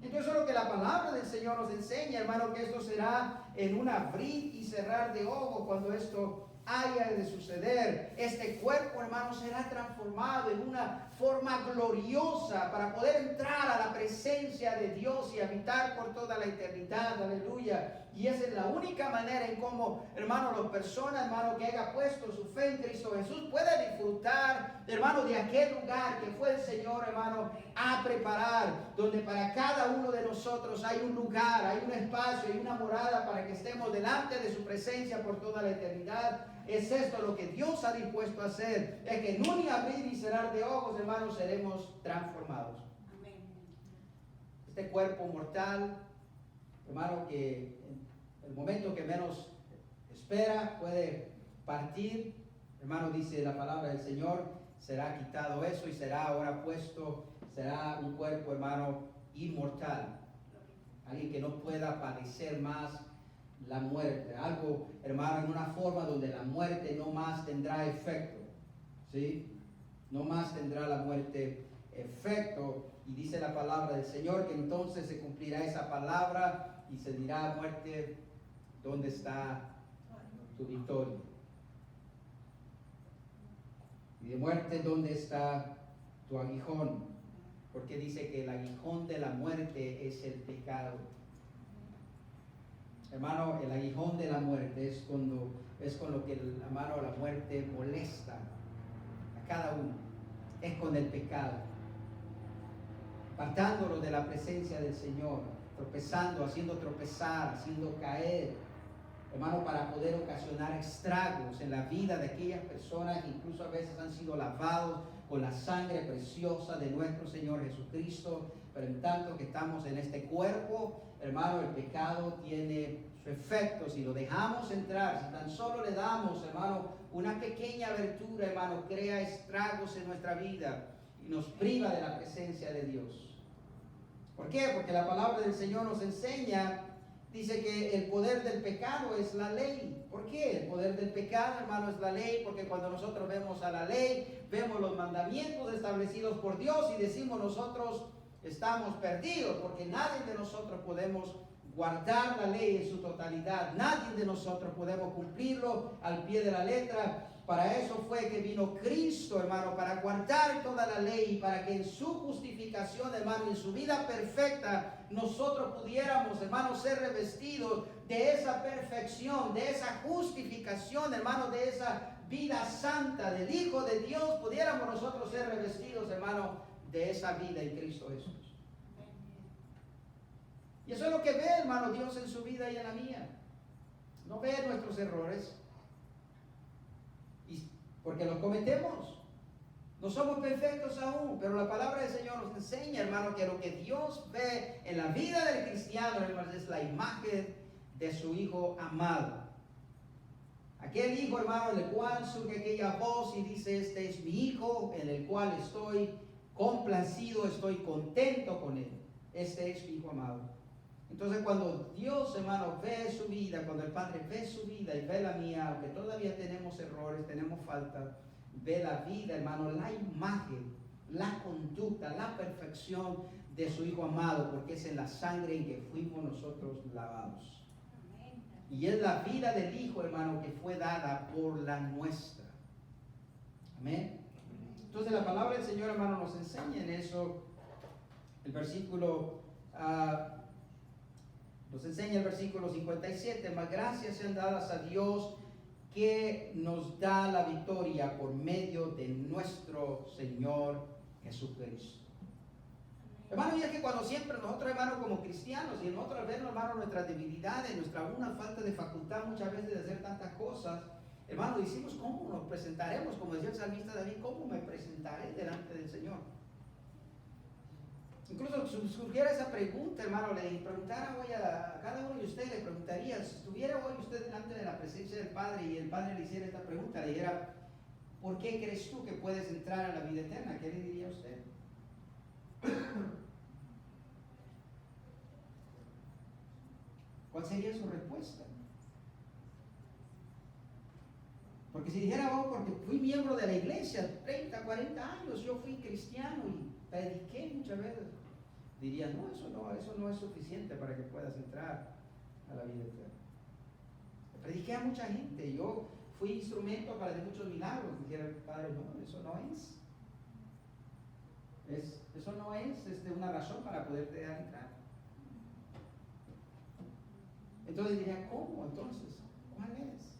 Entonces eso es lo que la palabra del Señor nos enseña, hermano, que esto será en un abrir y cerrar de ojos cuando esto haya de suceder. Este cuerpo, hermano, será transformado en una forma gloriosa para poder entrar a la presencia de Dios y habitar por toda la eternidad. Aleluya. Y esa es la única manera en cómo, hermano, las personas, hermano, que haya puesto su fe en Cristo Jesús puede disfrutar, hermano, de aquel lugar que fue el Señor, hermano, a preparar, donde para cada uno de nosotros hay un lugar, hay un espacio, hay una morada para que estemos delante de su presencia por toda la eternidad. Es esto lo que Dios ha dispuesto a hacer, es que en un abrir y cerrar de ojos, hermanos, seremos transformados. Amén. Este cuerpo mortal, hermano, que en el momento que menos espera puede partir, hermano, dice la palabra del Señor, será quitado eso y será ahora puesto, será un cuerpo, hermano, inmortal, alguien que no pueda padecer más la muerte, algo, hermano, en una forma donde la muerte no más tendrá efecto, ¿sí? No más tendrá la muerte efecto. Y dice la palabra del Señor que entonces se cumplirá esa palabra y se dirá: muerte, ¿dónde está tu victoria? Y de muerte, ¿dónde está tu aguijón? Porque dice que el aguijón de la muerte es el pecado. Hermano, el aguijón de la muerte es con lo que hermano, la muerte molesta a cada uno. Es con el pecado, apartándolo de la presencia del Señor, tropezando, haciendo tropezar, haciendo caer, hermano, para poder ocasionar estragos en la vida de aquellas personas que incluso a veces han sido lavados con la sangre preciosa de nuestro Señor Jesucristo. Pero en tanto que estamos en este cuerpo, hermano, el pecado tiene su efecto. Si lo dejamos entrar, si tan solo le damos, hermano, una pequeña abertura, hermano, crea estragos en nuestra vida y nos priva de la presencia de Dios. ¿Por qué? Porque la palabra del Señor nos enseña, dice que el poder del pecado es la ley. ¿Por qué? El poder del pecado, hermano, es la ley, porque cuando nosotros vemos a la ley, vemos los mandamientos establecidos por Dios y decimos nosotros estamos perdidos, porque nadie de nosotros podemos guardar la ley en su totalidad. Nadie de nosotros podemos cumplirlo al pie de la letra. Para eso fue que vino Cristo, hermano, para guardar toda la ley y para que en su justificación, hermano, en su vida perfecta, nosotros pudiéramos, hermano, ser revestidos de esa perfección, de esa justificación, hermano, de esa vida santa del Hijo de Dios. Pudiéramos nosotros ser revestidos, hermano, de esa vida en Cristo Jesús. Y eso es lo que ve, hermano, Dios en su vida y en la mía. No ve nuestros errores, porque los cometemos. No somos perfectos aún, pero la palabra del Señor nos enseña, hermano, que lo que Dios ve en la vida del cristiano, hermano, es la imagen de su Hijo amado. Aquel Hijo, hermano, en el cual surge aquella voz y dice: este es mi Hijo, en el cual estoy complacido, estoy contento con él. Este es mi Hijo amado. Entonces, cuando Dios, hermano, ve su vida, cuando el Padre ve su vida y ve la mía, aunque todavía tenemos errores, tenemos falta, ve la vida, hermano, la imagen, la conducta, la perfección de su Hijo amado, porque es en la sangre en que fuimos nosotros lavados. Y es la vida del Hijo, hermano, que fue dada por la nuestra. Amén. Entonces, la palabra del Señor, hermano, nos enseña en eso. El versículo nos enseña el versículo 57, mas gracias sean dadas a Dios que nos da la victoria por medio de nuestro Señor Jesucristo. Hermano, y es que cuando siempre nosotros, hermano, como cristianos, y nosotros al ver, hermano, nuestras debilidades, nuestra una falta de facultad muchas veces de hacer tantas cosas, hermano, decimos: ¿cómo nos presentaremos? Como decía el salmista David, ¿cómo me presentaré delante del Señor? Incluso surgiera esa pregunta, hermano, le preguntara hoy a cada uno de ustedes, le preguntaría, si estuviera hoy usted delante de la presencia del Padre y el Padre le hiciera esta pregunta, le dijera, ¿por qué crees tú que puedes entrar a la vida eterna? ¿Qué le diría a usted? ¿Cuál sería su respuesta? Porque si dijera, oh, porque fui miembro de la iglesia 30, 40 años, yo fui cristiano y prediqué muchas veces, diría, no, eso no es suficiente para que puedas entrar a la vida eterna. Prediqué a mucha gente, yo fui instrumento para de muchos milagros. Dijera el Padre, no, eso no es. Eso no es una razón para poderte dejar entrar. Entonces diría, ¿cómo entonces? ¿Cuál es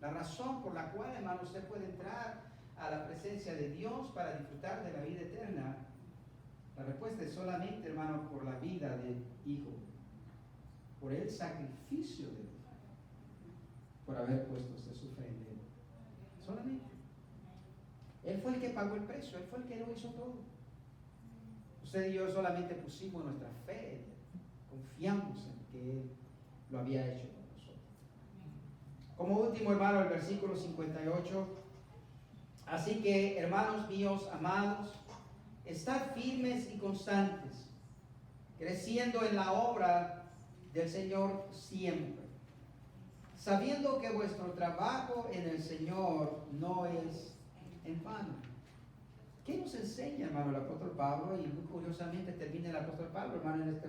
la razón por la cual, hermano, usted puede entrar a la presencia de Dios para disfrutar de la vida eterna? La respuesta es solamente, hermano, por la vida del Hijo, por el sacrificio de Dios, por haber puesto usted su fe en Él. Solamente. Él fue el que pagó el precio, Él fue el que lo hizo todo. Usted y yo solamente pusimos nuestra fe en Él, confiamos en que Él lo había hecho por nosotros. Como último, hermano, el versículo 58. Así que, hermanos míos, amados, estad firmes y constantes, creciendo en la obra del Señor siempre, sabiendo que vuestro trabajo en el Señor no es en vano. ¿Qué nos enseña, hermano, el apóstol Pablo? Y muy curiosamente termina el apóstol Pablo, hermano, en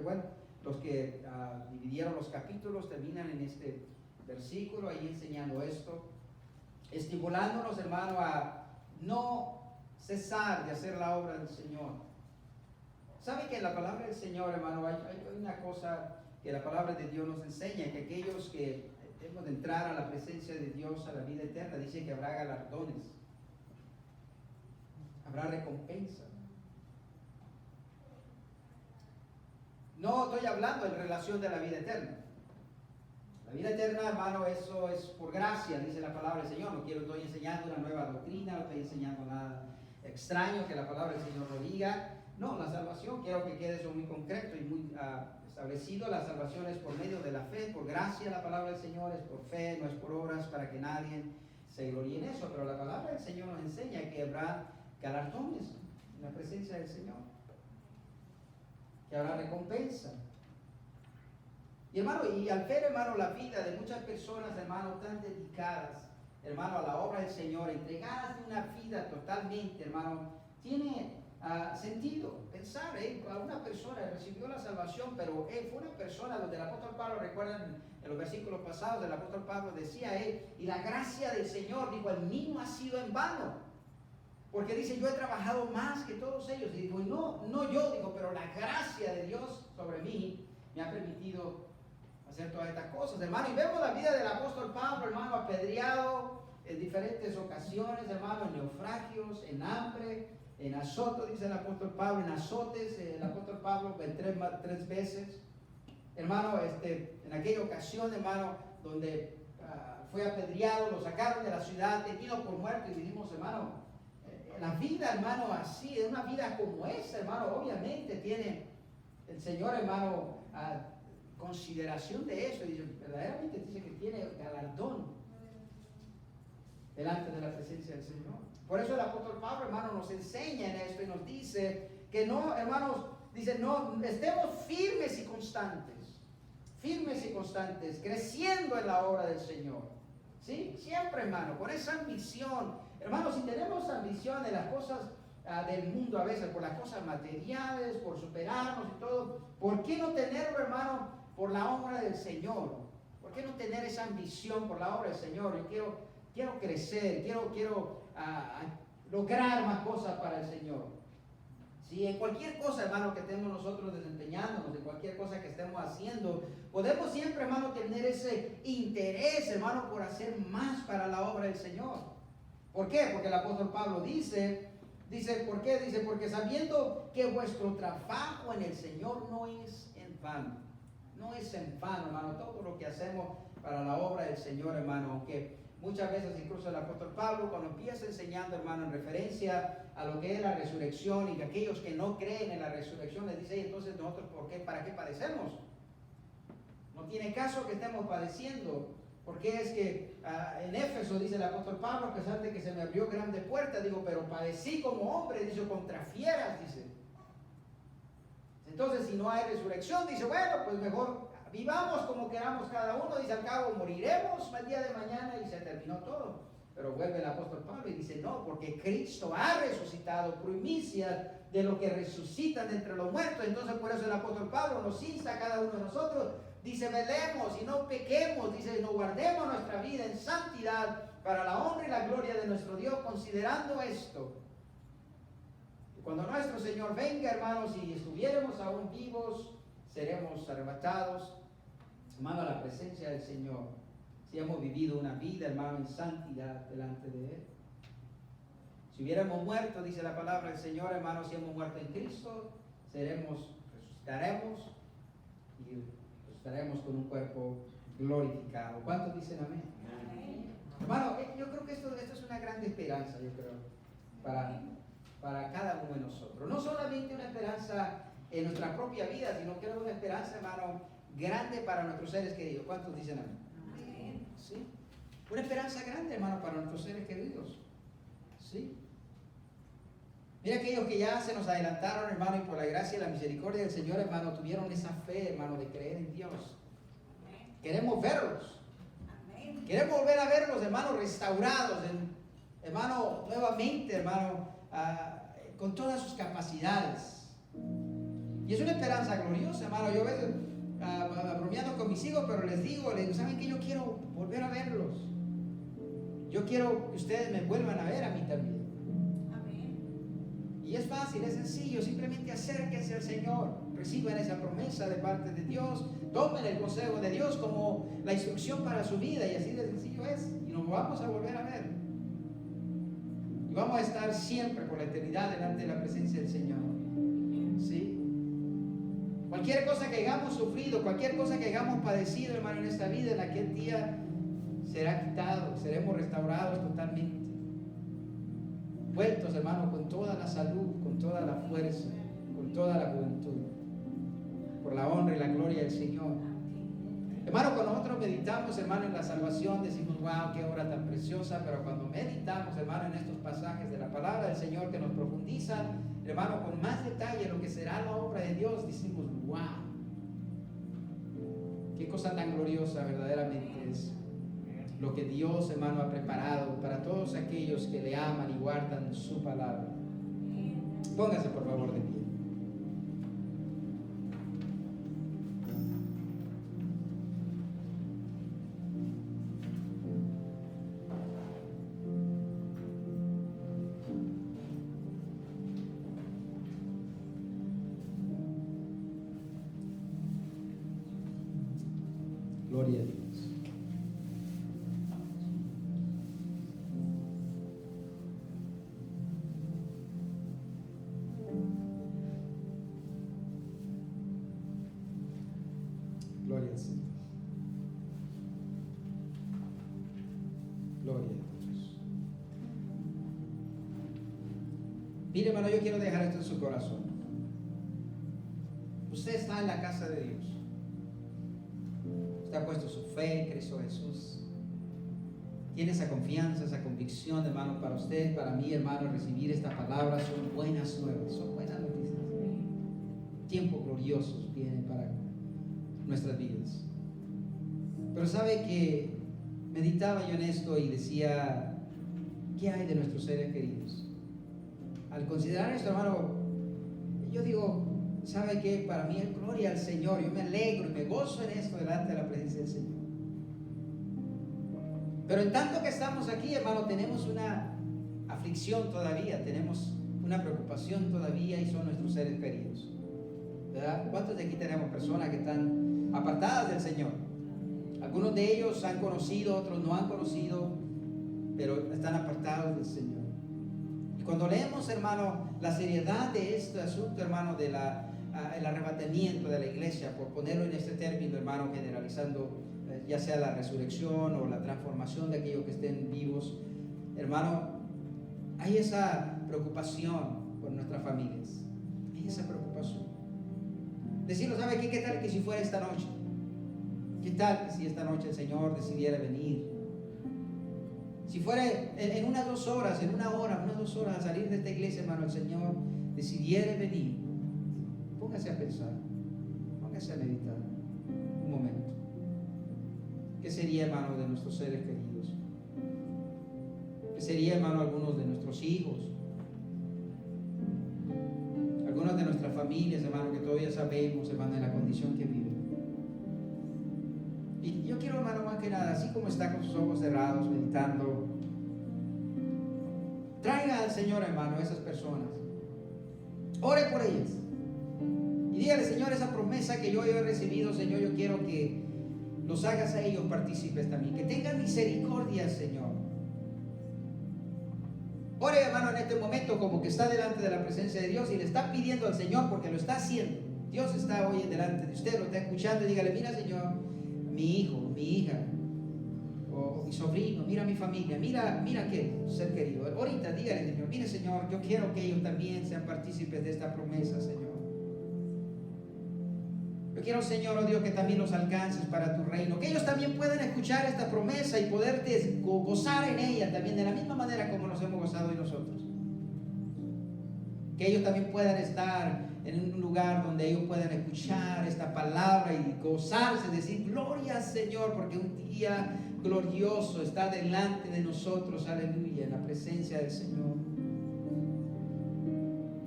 los que dividieron los capítulos terminan en este versículo, ahí enseñando esto, estimulándonos, hermano, a no cesar de hacer la obra del Señor. ¿Sabe que en la palabra del Señor, hermano, hay una cosa que la palabra de Dios nos enseña, que aquellos que debemos de entrar a la presencia de Dios, a la vida eterna, dice que habrá galardones, habrá recompensa. No estoy hablando en relación de la vida eterna. La vida eterna, hermano, eso es por gracia, dice la palabra del Señor. No estoy enseñando una nueva doctrina, no estoy enseñando nada extraño que la palabra del Señor no diga. No, la salvación, quiero que quede eso muy concreto y muy establecido. La salvación es por medio de la fe, por gracia. La palabra del Señor es por fe, no es por obras, para que nadie se gloríe en eso. Pero la palabra del Señor nos enseña que habrá galardones en la presencia del Señor, que habrá recompensa. Y hermano, y al ver, hermano, la vida de muchas personas, hermano, tan dedicadas, hermano, a la obra del Señor, entregadas de una vida totalmente, hermano, tiene sentido pensar, una persona recibió la salvación, pero fue una persona donde el apóstol Pablo, recuerdan en los versículos pasados, el apóstol Pablo decía, y la gracia del Señor, digo, el mío no ha sido en vano. Porque dice, yo he trabajado más que todos ellos. Y digo, no yo, digo, pero la gracia de Dios sobre mí me ha permitido hacer todas estas cosas, hermano. Y vemos la vida del apóstol Pablo, hermano, apedreado en diferentes ocasiones, hermano, en naufragios, en hambre, en azotes, dice el apóstol Pablo, en azotes, el apóstol Pablo en tres veces. Hermano, en aquella ocasión, hermano, donde fue apedreado, lo sacaron de la ciudad, tenido por muerto, y dijimos, hermano, la vida, hermano, así, es una vida como esa, hermano, obviamente tiene el Señor, hermano, consideración de eso, y verdaderamente dice que tiene galardón delante de la presencia del Señor. Por eso el apóstol Pablo, hermano, nos enseña en esto y nos dice que no, hermanos, dice, no, estemos firmes y constantes, creciendo en la obra del Señor. ¿Sí? Siempre, hermano, con esa ambición. Hermanos, si tenemos ambición de las cosas del mundo a veces, por las cosas materiales, por superarnos y todo, ¿por qué no tenerlo, hermano, por la obra del Señor? ¿Por qué no tener esa ambición por la obra del Señor? Yo quiero crecer, quiero lograr más cosas para el Señor. Si en cualquier cosa, hermano, que estemos nosotros desempeñándonos, en cualquier cosa que estemos haciendo, podemos siempre, hermano, tener ese interés, hermano, por hacer más para la obra del Señor. ¿Por qué? Porque el apóstol Pablo dice, ¿por qué? Dice, porque sabiendo que vuestro trabajo en el Señor no es en vano. No es en vano, hermano, todo lo que hacemos para la obra del Señor, hermano, aunque Muchas veces incluso el apóstol Pablo, cuando empieza enseñando, hermano, en referencia a lo que es la resurrección y que aquellos que no creen en la resurrección, les dice: entonces nosotros, ¿para qué padecemos? No tiene caso que estemos padeciendo, porque es que en Éfeso dice el apóstol Pablo, a pesar de que se me abrió grande puerta, digo, pero padecí como hombre, dice, contra fieras, dice. Entonces, si no hay resurrección, dice, bueno, pues mejor vivamos como queramos cada uno, dice, al cabo moriremos el día de mañana y se terminó todo. Pero vuelve el apóstol Pablo y dice, no, porque Cristo ha resucitado, primicia de lo que resucitan de entre los muertos. Entonces, por eso el apóstol Pablo nos insta a cada uno de nosotros, dice, velemos y no pequemos, dice, no guardemos nuestra vida en santidad para la honra y la gloria de nuestro Dios, considerando esto. Cuando nuestro Señor venga, hermanos, si estuviéramos aún vivos, seremos arrebatados, hermano, a la presencia del Señor. Si hemos vivido una vida, hermano, en santidad delante de Él. Si hubiéramos muerto, dice la palabra del Señor, hermano, si hemos muerto en Cristo, resucitaremos y resucitaremos con un cuerpo glorificado. ¿Cuántos dicen amén? Amén. Hermano, yo creo que esto es una gran esperanza, yo creo, para cada uno de nosotros. No solamente una esperanza en nuestra propia vida, sino que es una esperanza, hermano, grande para nuestros seres queridos. ¿Cuántos dicen amén? Amén. ¿Sí? Una esperanza grande, hermano, para nuestros seres queridos. ¿Sí? Mira, aquellos que ya se nos adelantaron, hermano, y por la gracia y la misericordia del Señor, hermano, tuvieron esa fe, hermano, de creer en Dios. Amén. Queremos verlos. Amén. Queremos volver a verlos, hermano, restaurados, hermano, nuevamente, hermano, con todas sus capacidades. Y es una esperanza gloriosa, hermano. Yo a veces bromeando con mis hijos, pero les digo, ¿saben qué? Yo quiero volver a verlos. Yo quiero que ustedes me vuelvan a ver a mí también. Amén. Y es fácil, es sencillo, simplemente acérquense al Señor, reciban esa promesa de parte de Dios, tomen el consejo de Dios como la instrucción para su vida, y así de sencillo es, y nos vamos a volver a ver. Y vamos a estar siempre por la eternidad delante de la presencia del Señor. ¿Sí? Cualquier cosa que hayamos sufrido, cualquier cosa que hayamos padecido, hermano, en esta vida, en aquel día será quitado, seremos restaurados totalmente. Vueltos, hermano, con toda la salud, con toda la fuerza, con toda la juventud, por la honra y la gloria del Señor. Hermano, cuando nosotros meditamos, hermano, en la salvación, decimos, wow, qué obra tan preciosa, pero cuando meditamos, hermano, en estos pasajes de la palabra del Señor que nos profundizan, hermano, con más detalle lo que será la obra de Dios, decimos, wow, qué cosa tan gloriosa verdaderamente es lo que Dios, hermano, ha preparado para todos aquellos que le aman y guardan su palabra. Póngase, por favor, de pie. Gloria a Dios. Gloria al Señor. Gloria a Dios. Mire, hermano, yo quiero dejar esto en su corazón. Usted está en la casa de Dios. Usted ha puesto su fe en Cristo Jesús. Tiene esa confianza, esa convicción, hermano, para usted, para mí, hermano, recibir esta palabra. Son buenas nuevas, son buenas noticias. Tiempos gloriosos vienen para nuestras vidas. Pero sabe que meditaba yo en esto y decía, ¿qué hay de nuestros seres queridos? Al considerar esto, hermano, yo digo, ¿sabe qué? Para mí es gloria al Señor. Yo me alegro y me gozo en esto delante de la presencia del Señor. Pero en tanto que estamos aquí, hermano, tenemos una aflicción todavía, tenemos una preocupación todavía, y son nuestros seres queridos, ¿verdad? ¿Cuántos de aquí tenemos personas que están apartadas del Señor? Algunos de ellos han conocido, otros no han conocido, pero están apartados del Señor. Y cuando leemos, hermano, la seriedad de este asunto, hermano, el arrebatamiento de la iglesia, por ponerlo en este término, hermano, generalizando ya sea la resurrección o la transformación de aquellos que estén vivos, hermano, hay esa preocupación por nuestras familias, hay esa preocupación. Decirlo, ¿sabe qué? ¿Qué tal que si fuera esta noche? ¿Qué tal que si esta noche el Señor decidiera venir? Si fuera en unas 2 horas, en una hora, unas 2 horas, al salir de esta iglesia, hermano, el Señor decidiera venir. Póngase a pensar, póngase a meditar un momento. ¿Qué sería, hermano, de nuestros seres queridos? ¿Qué sería, hermano, algunos de nuestros hijos? Algunas de nuestras familias, hermano, que todavía sabemos, hermano, en la condición que viven. Y yo quiero, hermano, más que nada, así como está con sus ojos cerrados, meditando, traiga al Señor, hermano, a esas personas. Ore por ellas. Y dígale, Señor, esa promesa que yo he recibido, Señor, yo quiero que los hagas a ellos partícipes también. Que tengan misericordia, Señor. Ore, hermano, en este momento como que está delante de la presencia de Dios y le está pidiendo al Señor, porque lo está haciendo. Dios está hoy delante de usted, lo está escuchando, y dígale, mira, Señor, mi hijo, mi hija, o mi sobrino, mira mi familia, mira que ser querido. Ahorita dígale, Señor, mire, Señor, yo quiero que ellos también sean partícipes de esta promesa, Señor. Yo quiero, Señor, oh Dios, que también los alcances para tu reino, que ellos también puedan escuchar esta promesa y poderte gozar en ella también de la misma manera como nos hemos gozado hoy nosotros. Que ellos también puedan estar en un lugar donde ellos puedan escuchar esta palabra y gozarse, decir gloria al Señor, porque un día glorioso está delante de nosotros, aleluya, en la presencia del Señor.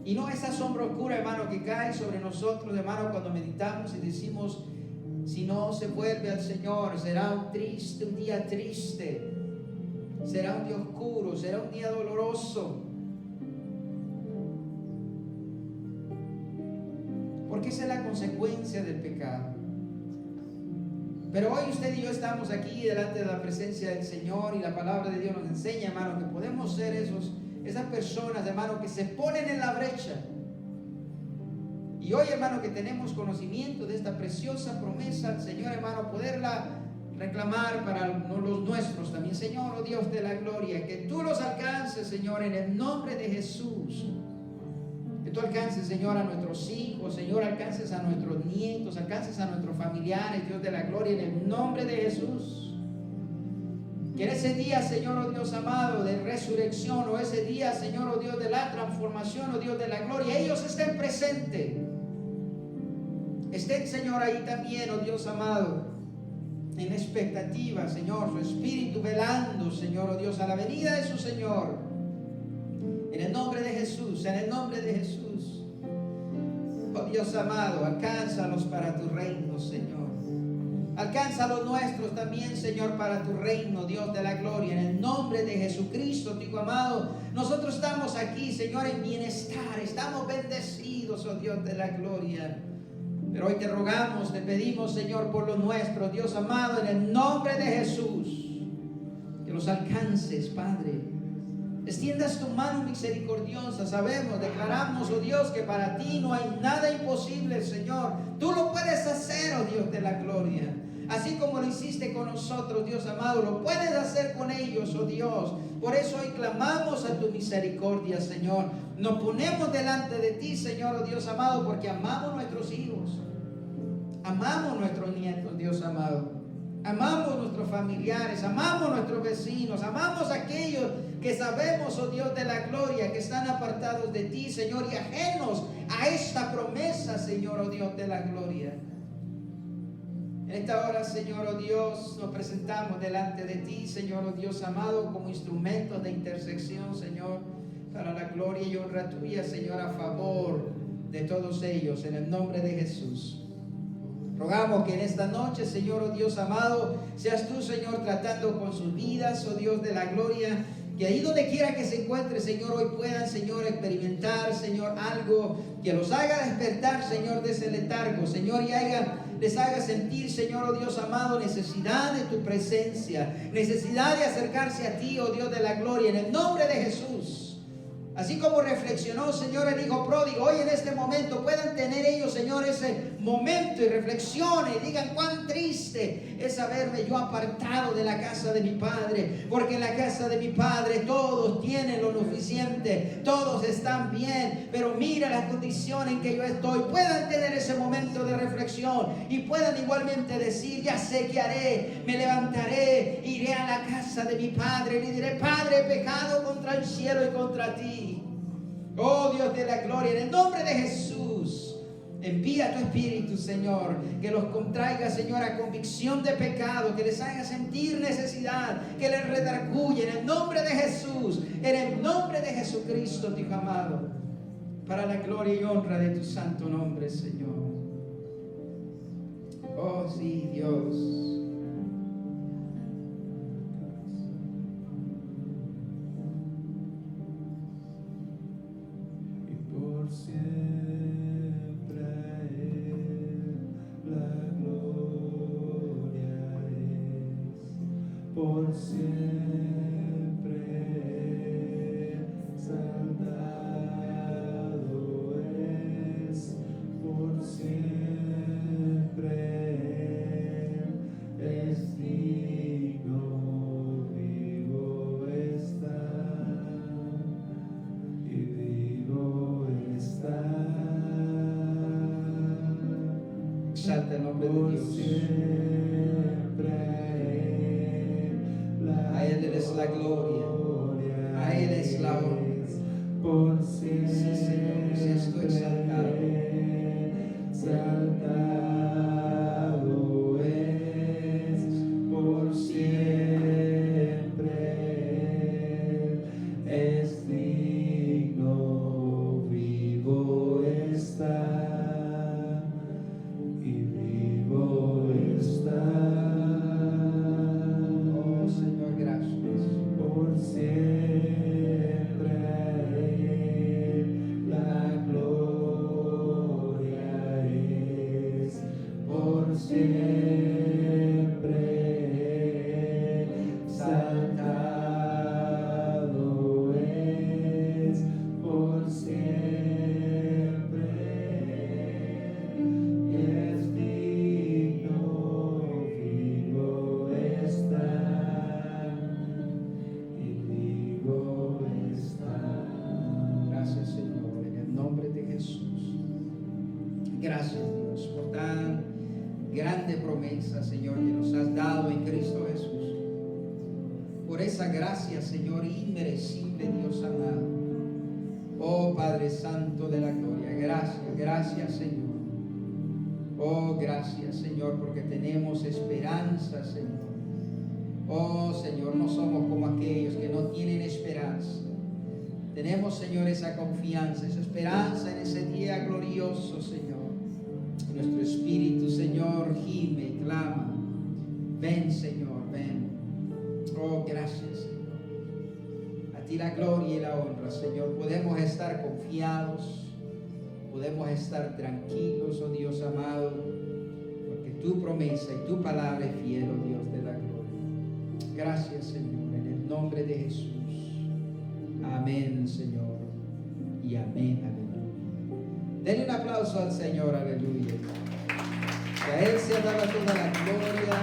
Y no esa sombra oscura, hermano, que cae sobre nosotros, hermano, cuando meditamos y decimos, si no se vuelve al Señor, será un día triste, será un día oscuro, será un día doloroso. Porque esa es la consecuencia del pecado. Pero hoy usted y yo estamos aquí delante de la presencia del Señor y la palabra de Dios nos enseña, hermano, que podemos ser esas personas, hermano, que se ponen en la brecha. Y hoy, hermano, que tenemos conocimiento de esta preciosa promesa al Señor, hermano, poderla reclamar para los nuestros también. Señor, oh Dios de la gloria, que tú los alcances, Señor, en el nombre de Jesús. Que tú alcances, Señor, a nuestros hijos, Señor, alcances a nuestros nietos, alcances a nuestros familiares, Dios de la gloria, en el nombre de Jesús. Que en ese día, Señor, oh Dios amado, de resurrección, o ese día, Señor, oh Dios de la transformación, oh Dios de la gloria, ellos estén presentes. Estén, Señor, ahí también, oh Dios amado, en expectativa, Señor, su espíritu velando, Señor, oh Dios, a la venida de su Señor. En el nombre de Jesús, en el nombre de Jesús. Oh Dios amado, alcánzalos para tu reino, Señor. Alcanza los nuestros también, Señor, para tu reino, Dios de la gloria. En el nombre de Jesucristo, tu Hijo amado, nosotros estamos aquí, Señor, en bienestar. Estamos bendecidos, oh Dios de la gloria. Pero hoy te rogamos, te pedimos, Señor, por los nuestros, Dios amado, en el nombre de Jesús, que los alcances, Padre. Extiendas tu mano misericordiosa. Sabemos, declaramos, oh Dios, que para ti no hay nada imposible, Señor. Tú lo puedes hacer, oh Dios de la gloria. Así como lo hiciste con nosotros, Dios amado, lo puedes hacer con ellos, oh Dios. Por eso hoy clamamos a tu misericordia, Señor. Nos ponemos delante de ti, Señor, oh Dios amado, porque amamos a nuestros hijos. Amamos a nuestros nietos, Dios amado. Amamos a nuestros familiares, amamos a nuestros vecinos, amamos a aquellos que sabemos, oh Dios de la gloria, que están apartados de ti, Señor, y ajenos a esta promesa, Señor, oh Dios de la gloria. En esta hora, Señor, oh Dios, nos presentamos delante de ti, Señor, oh Dios amado, como instrumentos de intersección, Señor, para la gloria y honra tuya, Señor, a favor de todos ellos, en el nombre de Jesús. Rogamos que en esta noche, Señor, oh Dios amado, seas tú, Señor, tratando con sus vidas, oh Dios de la gloria, que ahí donde quiera que se encuentre, Señor, hoy puedan, Señor, experimentar, Señor, algo que los haga despertar, Señor, de ese letargo, Señor, y les haga sentir, Señor, oh Dios amado, necesidad de tu presencia, necesidad de acercarse a ti, oh Dios de la gloria, en el nombre de Jesús. Así como reflexionó, Señor, el hijo pródigo, hoy en este momento puedan tener ellos, Señor, ese momento y reflexionen y digan cuán triste es haberme yo apartado de la casa de mi Padre, porque en la casa de mi Padre todos tienen lo suficiente, todos están bien, pero mira la condición en que yo estoy. Puedan tener ese momento de reflexión y puedan igualmente decir, ya sé qué haré, me levantaré, iré a la casa de mi Padre y le diré, Padre, he pecado contra el cielo y contra ti. Oh Dios de la gloria, en el nombre de Jesús, envía tu Espíritu, Señor, que los contraiga, Señor, a convicción de pecado, que les haga sentir necesidad, que les redarguye, en el nombre de Jesús, en el nombre de Jesucristo, tu Hijo amado, para la gloria y honra de tu santo nombre, Señor. Oh sí, Dios. Siempre a Él la gloria es, por siempre exaltado es, por siempre es digno, vivo está y vivo está. Exalta el nombre de Dios. A Él es la gloria, a Él es la honra. Sí, Señor, seas tú exaltado. Exaltado es por siempre, es digno, vivo está y vivo está. Oh Señor, gracias. Por siempre a Él la gloria es, por siempre exaltado es, por siempre es digno, vivo está y vivo está. Gracias, Señor, en el nombre de Jesús. Gracias, Dios, por tan grande promesa, Señor, que nos has dado en Cristo Jesús. Por esa gracia, Señor, inmerecible, Dios amado. Oh Padre Santo de la gloria, gracias, gracias, Señor. Oh, gracias, Señor, porque tenemos esperanza, Señor. Oh, Señor, no somos como aquellos que no tienen esperanza. Tenemos, Señor, esa confianza, esa esperanza en ese día glorioso, Señor. Nuestro espíritu, Señor, gime y clama. Ven, Señor, ven. Oh, gracias, Señor. A ti la gloria y la honra, Señor. Podemos estar confiados, podemos estar tranquilos, oh Dios amado, porque tu promesa y tu palabra es fiel, oh Dios de la gloria. Gracias, Señor, en el nombre de Jesús. Amén, Señor, y amén, aleluya. Denle un aplauso al Señor, aleluya. Que a Él se ha dado toda la gloria,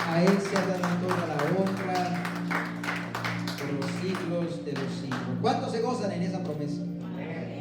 a Él se ha dado toda la honra por los siglos de los siglos. ¿Cuántos se gozan en esa promesa?